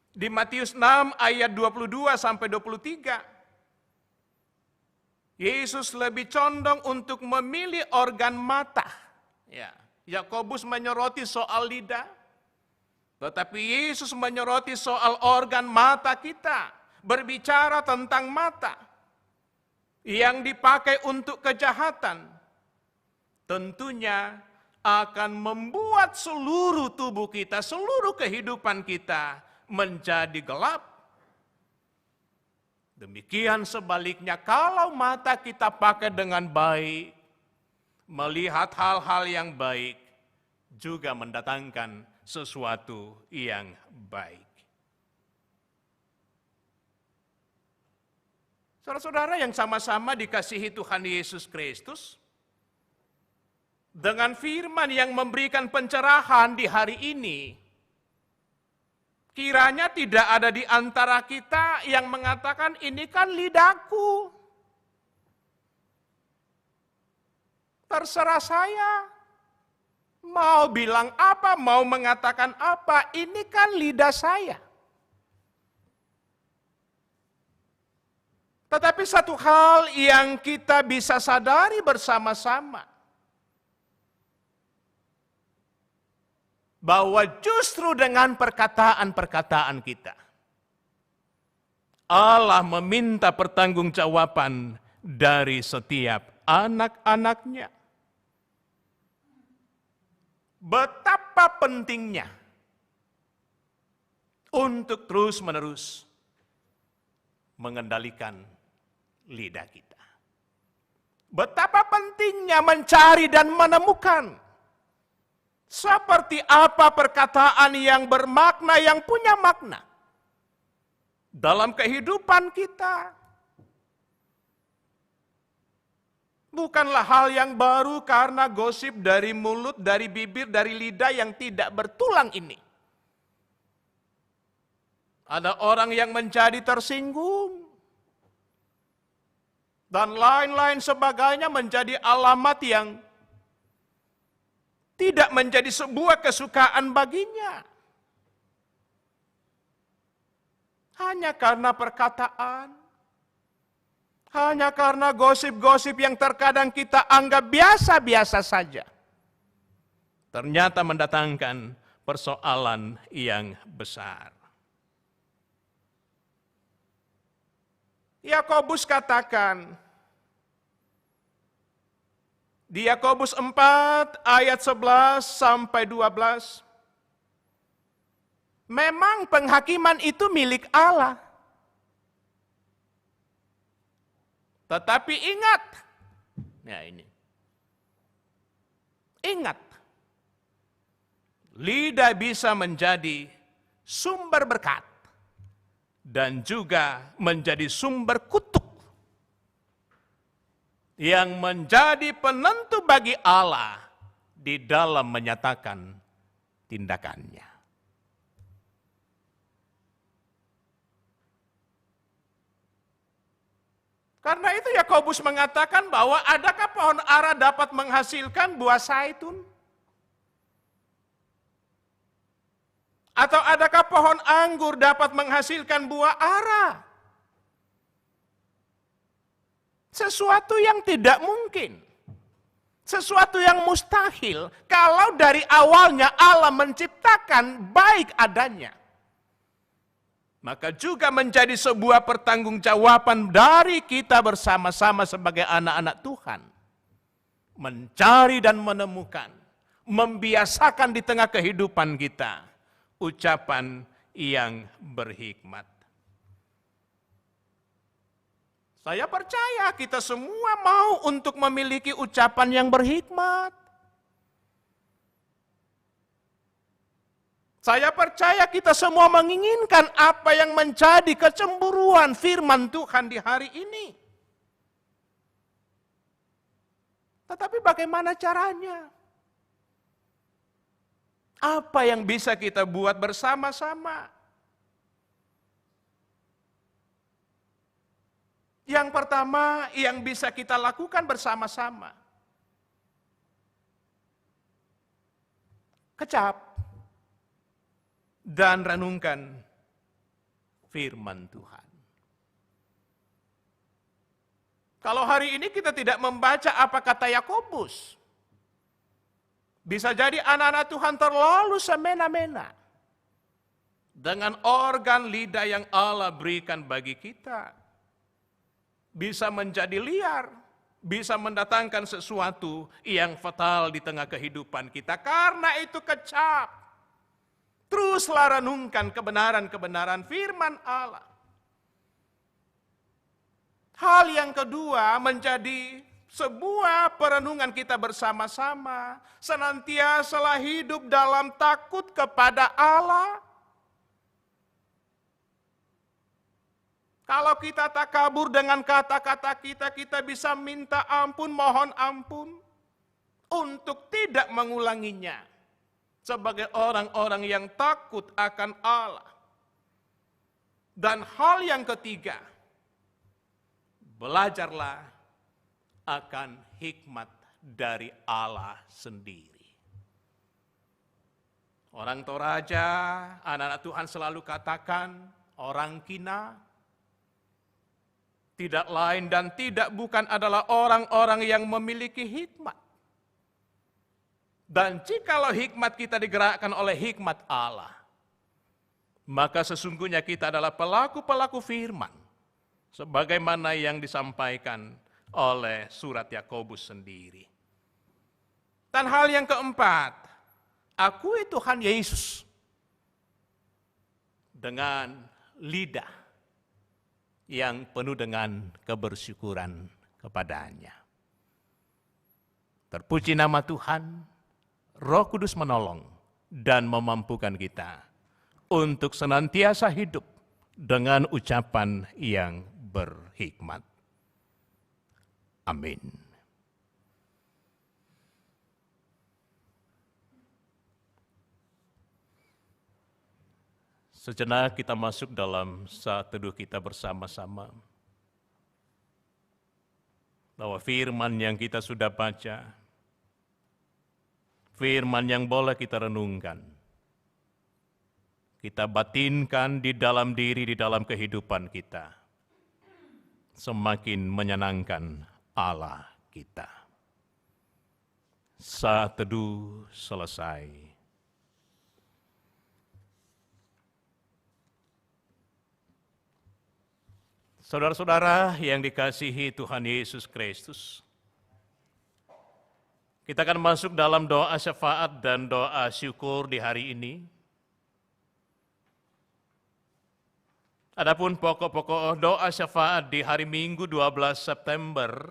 di Matius 6 ayat 22 sampai 23, Yesus lebih condong untuk memilih organ mata. Ya, Yakobus menyoroti soal lidah, tetapi Yesus menyoroti soal organ mata kita, berbicara tentang mata yang dipakai untuk kejahatan, tentunya akan membuat seluruh tubuh kita, seluruh kehidupan kita menjadi gelap. Demikian sebaliknya, kalau mata kita pakai dengan baik, melihat hal-hal yang baik, juga mendatangkan sesuatu yang baik. Saudara-saudara yang sama-sama dikasihi Tuhan Yesus Kristus, dengan firman yang memberikan pencerahan di hari ini, kiranya tidak ada di antara kita yang mengatakan ini kan lidahku. Terserah saya, mau bilang apa, mau mengatakan apa, ini kan lidah saya. Tetapi satu hal yang kita bisa sadari bersama-sama, bahwa justru dengan perkataan-perkataan kita, Allah meminta pertanggungjawaban dari setiap anak-anaknya. Betapa pentingnya untuk terus-menerus mengendalikan lidah kita. Betapa pentingnya mencari dan menemukan seperti apa perkataan yang bermakna, yang punya makna dalam kehidupan kita. Bukanlah hal yang baru karena gosip dari mulut, dari bibir, dari lidah yang tidak bertulang ini. Ada orang yang menjadi tersinggung dan lain-lain sebagainya menjadi alamat yang tidak menjadi sebuah kesukaan baginya. Hanya karena perkataan, hanya karena gosip-gosip yang terkadang kita anggap biasa-biasa saja, ternyata mendatangkan persoalan yang besar. Yakobus katakan, Di Yakobus 4 ayat 11 sampai 12. Memang penghakiman itu milik Allah. Tetapi ingat, ya ini. Ingat, lidah bisa menjadi sumber berkat dan juga menjadi sumber kutuk yang menjadi penentu bagi Allah di dalam menyatakan tindakannya. Karena itu Yakobus mengatakan bahwa adakah pohon ara dapat menghasilkan buah zaitun? Atau adakah pohon anggur dapat menghasilkan buah ara? Sesuatu yang tidak mungkin. Sesuatu yang mustahil kalau dari awalnya Allah menciptakan baik adanya. Maka juga menjadi sebuah pertanggungjawaban dari kita bersama-sama sebagai anak-anak Tuhan. Mencari dan menemukan, membiasakan di tengah kehidupan kita, ucapan yang berhikmat. Saya percaya kita semua mau untuk memiliki ucapan yang berhikmat. Saya percaya kita semua menginginkan apa yang menjadi kecemburuan firman Tuhan di hari ini. Tetapi bagaimana caranya? Apa yang bisa kita buat bersama-sama? Yang pertama yang bisa kita lakukan bersama-sama. Kecap dan renungkan firman Tuhan. Kalau hari ini kita tidak membaca apa kata Yakobus, bisa jadi anak-anak Tuhan terlalu semena-mena dengan organ lidah yang Allah berikan bagi kita. Bisa menjadi liar, bisa mendatangkan sesuatu yang fatal di tengah kehidupan kita. Karena itu kecap. Teruslah renungkan kebenaran-kebenaran firman Allah. Hal yang kedua menjadi sebuah perenungan kita bersama-sama. Senantiasalah hidup dalam takut kepada Allah. Kalau kita tak kabur dengan kata-kata kita, kita bisa minta ampun, mohon ampun. Untuk tidak mengulanginya. Sebagai orang-orang yang takut akan Allah. Dan hal yang ketiga, belajarlah akan hikmat dari Allah sendiri. Orang Toraja, anak-anak Tuhan selalu katakan, orang kina, tidak lain dan tidak bukan adalah orang-orang yang memiliki hikmat. Dan jikalau hikmat kita digerakkan oleh hikmat Allah, maka sesungguhnya kita adalah pelaku-pelaku firman, sebagaimana yang disampaikan oleh surat Yakobus sendiri. Dan hal yang keempat, akui Tuhan Yesus dengan lidah yang penuh dengan kebersyukuran kepadanya. Terpuji nama Tuhan. Roh Kudus menolong dan memampukan kita untuk senantiasa hidup dengan ucapan yang berhikmat. Amin. Sejenak kita masuk dalam saat teduh kita bersama-sama. Bahwa firman yang kita sudah baca, firman yang boleh kita renungkan, kita batinkan di dalam diri, di dalam kehidupan kita, semakin menyenangkan Allah kita. Saat teduh selesai. Saudara-saudara yang dikasihi Tuhan Yesus Kristus, Kita akan masuk dalam doa syafaat dan doa syukur di hari ini. Adapun pokok-pokok doa syafaat di hari Minggu 12 September,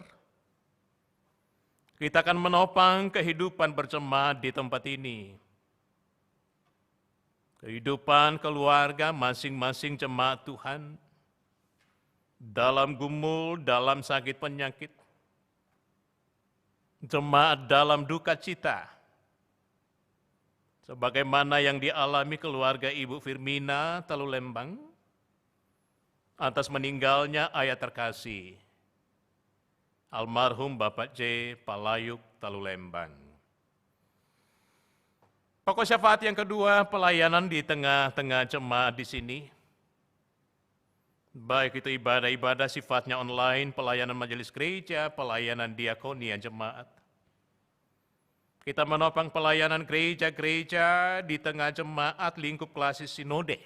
kita akan menopang kehidupan berjemaat di tempat ini. Kehidupan keluarga masing-masing jemaat Tuhan, dalam gumul, dalam sakit penyakit, jemaat dalam duka cita, sebagaimana yang dialami keluarga Ibu Firmina Talulembang, atas meninggalnya ayah terkasih, almarhum Bapak J. Palayuk Talulembang. Pokok syafaat yang kedua, pelayanan di tengah-tengah jemaat di sini. Baik itu ibadah-ibadah sifatnya online, pelayanan majelis gereja, pelayanan diakonia jemaat. Kita menopang pelayanan gereja-gereja di tengah jemaat lingkup klasis sinode.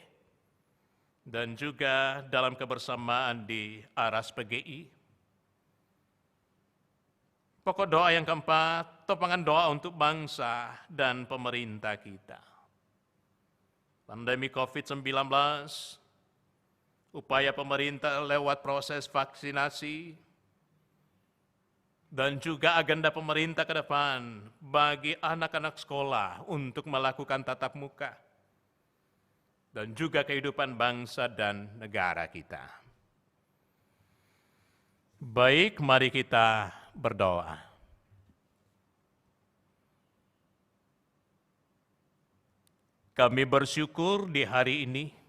Dan juga dalam kebersamaan di Aras PGI. Pokok doa yang keempat, topangan doa untuk bangsa dan pemerintah kita. Pandemi COVID-19, upaya pemerintah lewat proses vaksinasi, dan juga agenda pemerintah ke depan bagi anak-anak sekolah untuk melakukan tatap muka, dan juga kehidupan bangsa dan negara kita. Baik, mari kita berdoa. Kami bersyukur di hari ini,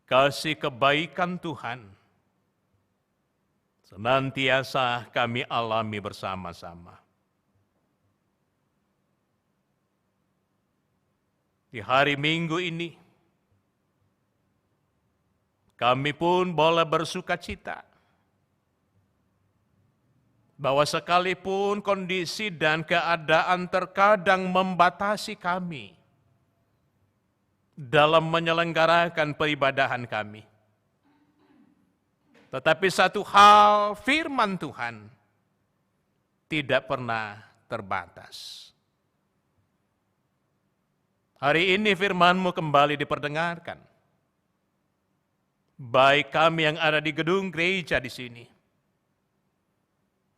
kasih kebaikan Tuhan senantiasa kami alami bersama-sama. Di hari Minggu ini, kami pun boleh bersuka cita bahwa sekalipun kondisi dan keadaan terkadang membatasi kami dalam menyelenggarakan peribadahan kami, tetapi satu hal, firman Tuhan tidak pernah terbatas. Hari ini firman-Mu kembali diperdengarkan. Baik kami yang ada di gedung gereja di sini,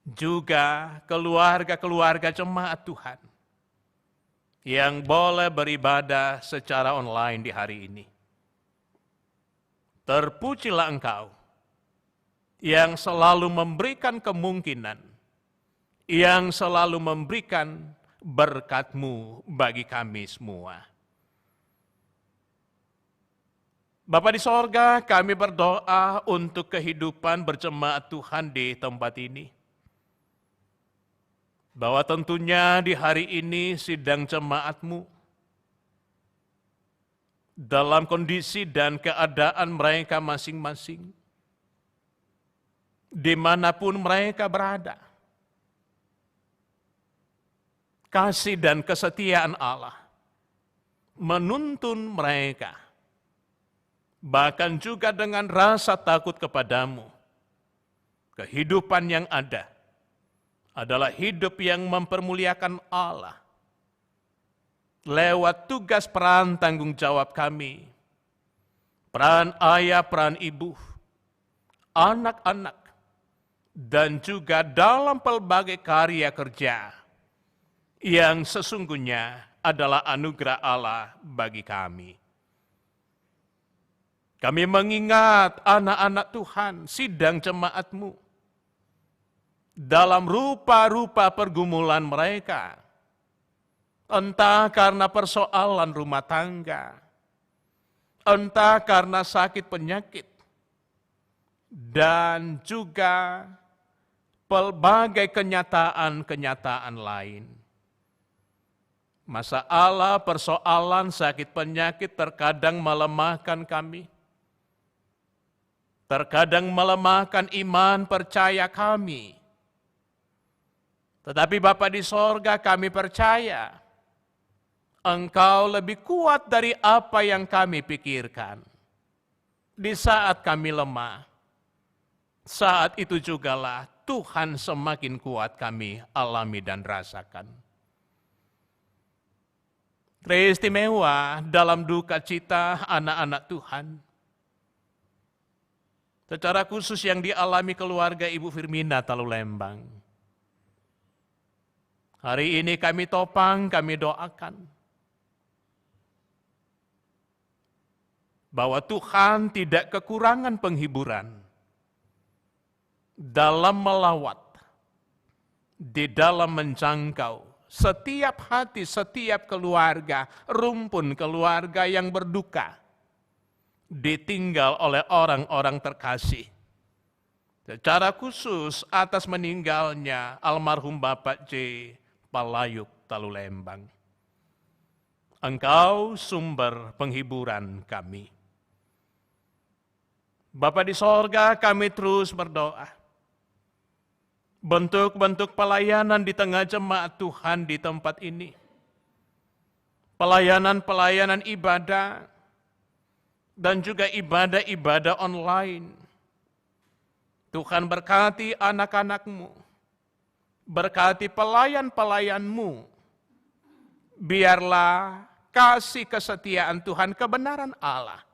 juga keluarga-keluarga jemaat Tuhan yang boleh beribadah secara online di hari ini. Terpujilah Engkau yang selalu memberikan kemungkinan, yang selalu memberikan berkat-Mu bagi kami semua. Bapa di sorga, kami berdoa untuk kehidupan berjemaat Tuhan di tempat ini. Bahwa tentunya di hari ini sidang jemaat-Mu dalam kondisi dan keadaan mereka masing-masing, dimanapun mereka berada, kasih dan kesetiaan Allah menuntun mereka, bahkan juga dengan rasa takut kepadamu. Kehidupan yang ada adalah hidup yang mempermuliakan Allah. Lewat tugas peran tanggung jawab kami, peran ayah, peran ibu, anak-anak, dan juga dalam pelbagai karya kerja yang sesungguhnya adalah anugerah Allah bagi kami. Kami mengingat anak-anak Tuhan, sidang jemaat-Mu, dalam rupa-rupa pergumulan mereka, entah karena persoalan rumah tangga, entah karena sakit penyakit, dan juga pelbagai kenyataan-kenyataan lain. Masalah, persoalan, sakit penyakit terkadang melemahkan kami, terkadang melemahkan iman percaya kami. Tetapi Bapa di sorga, kami percaya Engkau lebih kuat dari apa yang kami pikirkan. Di saat kami lemah, saat itu jugalah Tuhan semakin kuat kami alami dan rasakan. Teristimewa dalam duka cita anak-anak Tuhan. Secara khusus yang dialami keluarga Ibu Firmina Talulembang. Hari ini kami topang, kami doakan bahwa Tuhan tidak kekurangan penghiburan dalam melawat, di dalam menjangkau setiap hati, setiap keluarga, rumpun keluarga yang berduka, ditinggal oleh orang-orang terkasih. Secara khusus atas meninggalnya almarhum Bapak J. Palayuk Talulembang. Engkau sumber penghiburan kami. Bapa di sorga, kami terus berdoa. Bentuk-bentuk pelayanan di tengah jemaat Tuhan di tempat ini. Pelayanan-pelayanan ibadah dan juga ibadah-ibadah online. Tuhan berkati anak-anak-Mu. Berkati pelayan-pelayan-Mu. Biarlah kasih kesetiaan Tuhan, kebenaran Allah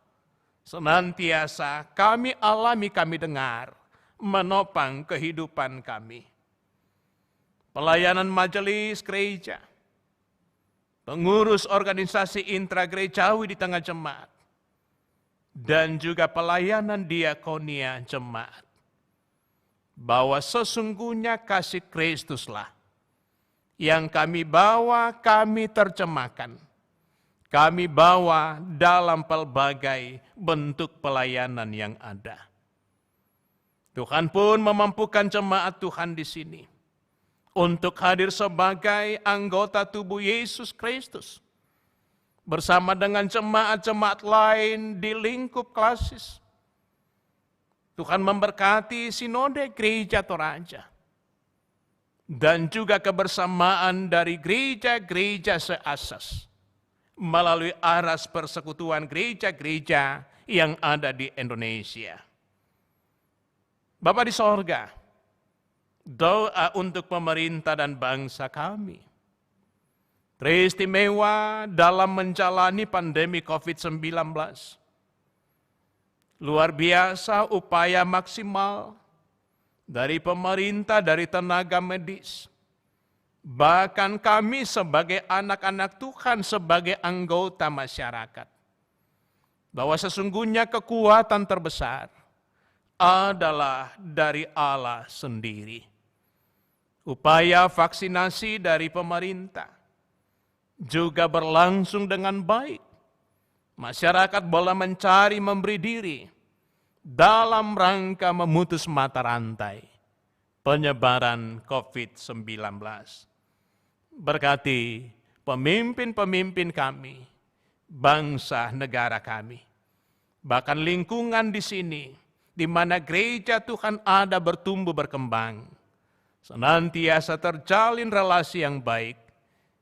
senantiasa kami alami, kami dengar, menopang kehidupan kami. Pelayanan majelis gereja, pengurus organisasi intragerejawi di tengah jemaat, dan juga pelayanan diakonia jemaat. Bahwa sesungguhnya kasih Kristuslah yang kami bawa, kami terjemahkan. Kami bawa dalam pelbagai bentuk pelayanan yang ada. Tuhan pun memampukan jemaat Tuhan di sini untuk hadir sebagai anggota tubuh Yesus Kristus bersama dengan jemaat-jemaat lain di lingkup klasis. Tuhan memberkati sinode gereja Toraja dan juga kebersamaan dari gereja-gereja seasas melalui aras persekutuan gereja-gereja yang ada di Indonesia. Bapa di sorga, doa untuk pemerintah dan bangsa kami. Teristimewa dalam menjalani pandemi COVID-19. Luar biasa upaya maksimal dari pemerintah, dari tenaga medis. Bahkan kami sebagai anak-anak Tuhan, sebagai anggota masyarakat. Bahwa sesungguhnya kekuatan terbesar adalah dari Allah sendiri. Upaya vaksinasi dari pemerintah juga berlangsung dengan baik. Masyarakat boleh mencari, memberi diri dalam rangka memutus mata rantai penyebaran COVID-19. Berkati pemimpin-pemimpin kami, bangsa negara kami, bahkan lingkungan di sini, di mana gereja Tuhan ada bertumbuh berkembang, senantiasa terjalin relasi yang baik,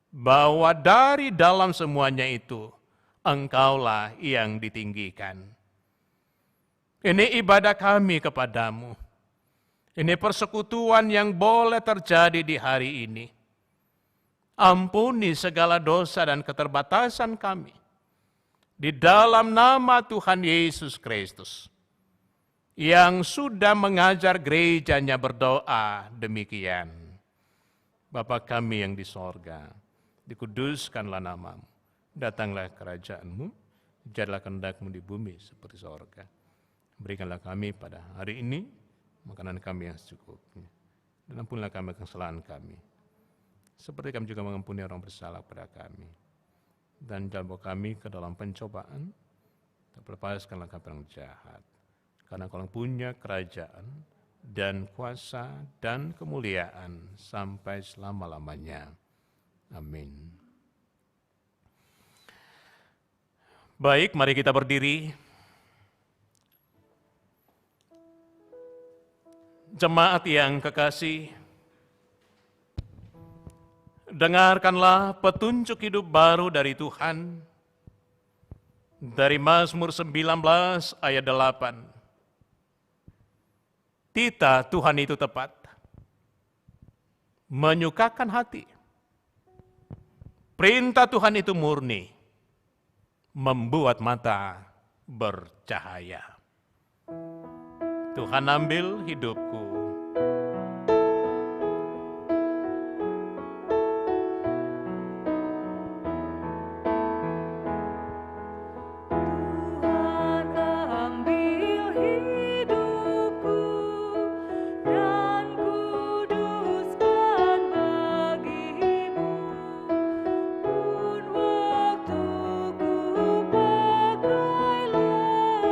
bahwa dari dalam semuanya itu, Engkaulah yang ditinggikan. Ini ibadah kami kepadamu. Ini persekutuan yang boleh terjadi di hari ini. Ampuni segala dosa dan keterbatasan kami. Di dalam nama Tuhan Yesus Kristus. Yang sudah mengajar gerejanya berdoa demikian. Bapa kami yang di sorga, dikuduskanlah namamu. Datanglah kerajaanmu, jadilah kehendak-Mu di bumi seperti sorga. Berikanlah kami pada hari ini makanan kami yang secukupnya. Dan ampunilah kami kesalahan kami. Seperti kami juga mengampuni orang bersalah pada kami. Dan jangan bawa kami ke dalam pencobaan, tapi lepaskanlah kami dari jahat. Karena Engkau punya kerajaan dan kuasa dan kemuliaan sampai selama-lamanya. Amin. Baik, mari kita berdiri. Jemaat yang kekasih, dengarkanlah petunjuk hidup baru dari Tuhan. Dari Mazmur 19 ayat 8. Tita Tuhan itu tepat, menyukakan hati. Perintah Tuhan itu murni, membuat mata bercahaya. Tuhan ambil hidupku. Tuhan ambil hidupku dan kuduskan bagimu. Pun waktuku pakailah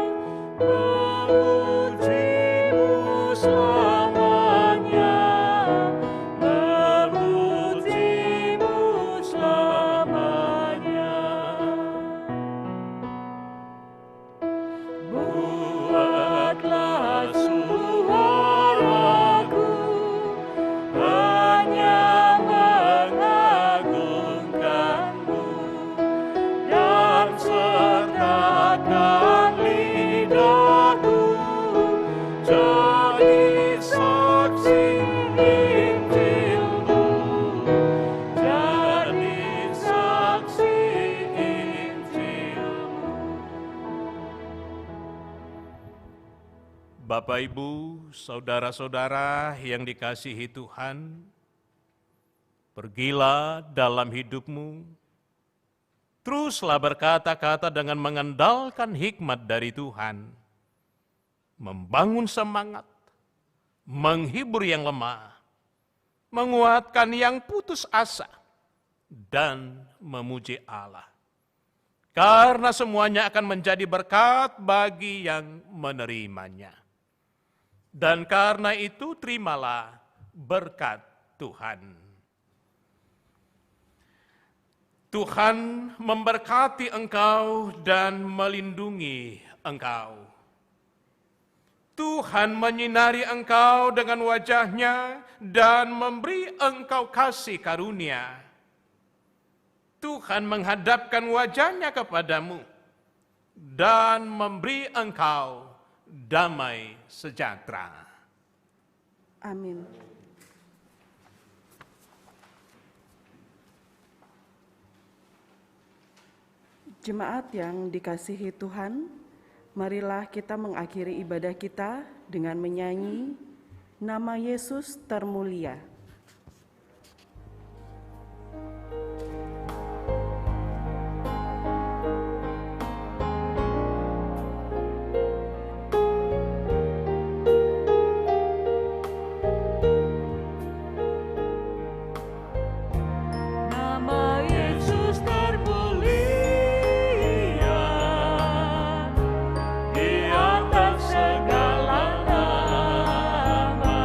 memujimu selamanya, memujimu selamanya. Buatlah suaraku hanya mengagungkanmu, dan sertakan lidahku jadi saksi Injilmu, jadi saksi Injilmu. Bapak, Ibu, saudara-saudara yang dikasihi Tuhan, pergilah dalam hidupmu, teruslah berkata-kata dengan mengandalkan hikmat dari Tuhan, membangun semangat, menghibur yang lemah, menguatkan yang putus asa, dan memuji Allah. Karena semuanya akan menjadi berkat bagi yang menerimanya. Dan karena itu terimalah berkat Tuhan. Tuhan memberkati engkau dan melindungi engkau. Tuhan menyinari engkau dengan wajah-Nya dan memberi engkau kasih karunia. Tuhan menghadapkan wajah-Nya kepadamu dan memberi engkau damai sejahtera. Amin. Jemaat yang dikasihi Tuhan, marilah kita mengakhiri ibadah kita dengan menyanyi Nama Yesus Termulia. Nama Yesus termulia di atas segala nama.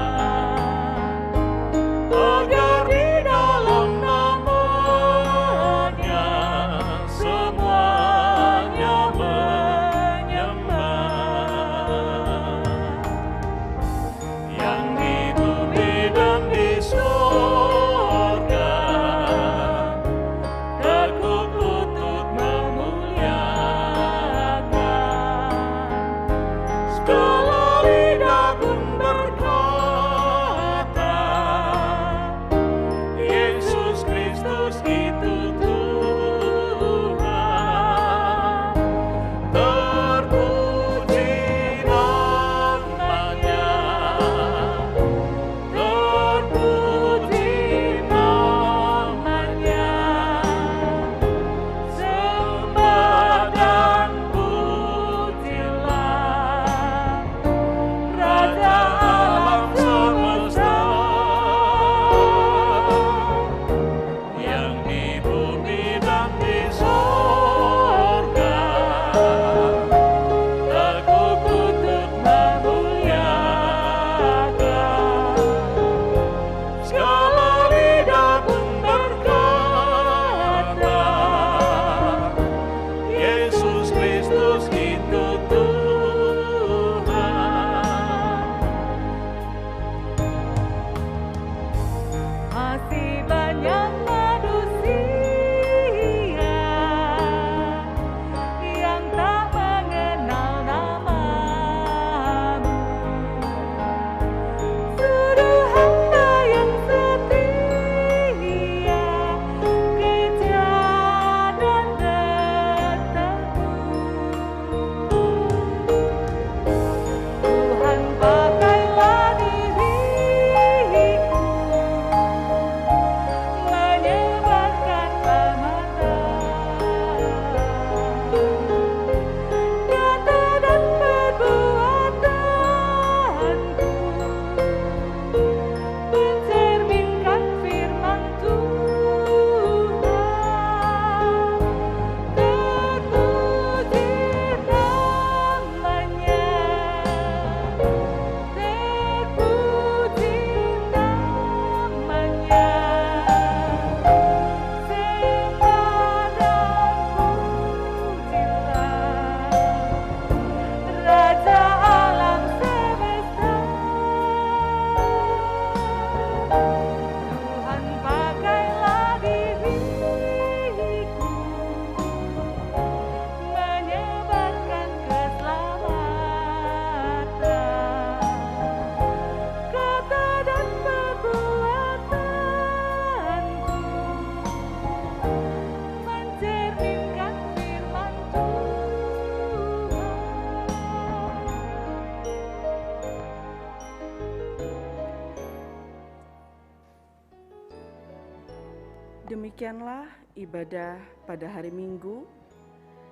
Demikianlah ibadah pada hari Minggu.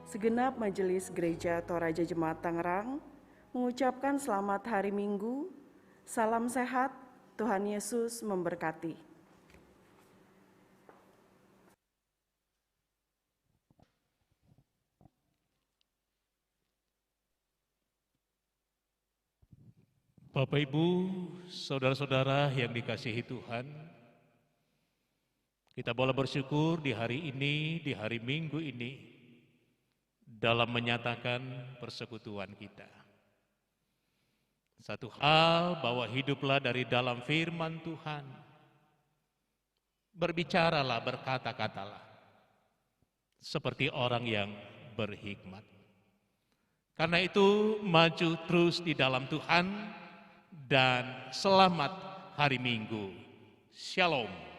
Segenap Majelis Gereja Toraja Jemaat Tangerang mengucapkan selamat hari Minggu. Salam sehat, Tuhan Yesus memberkati. Bapak, Ibu, saudara-saudara yang dikasihi Tuhan, kita boleh bersyukur di hari ini, di hari Minggu ini, dalam menyatakan persekutuan kita. Satu hal bahwa hiduplah dari dalam firman Tuhan. Berbicaralah, berkata-katalah. Seperti orang yang berhikmat. Karena itu maju terus di dalam Tuhan dan selamat hari Minggu. Shalom.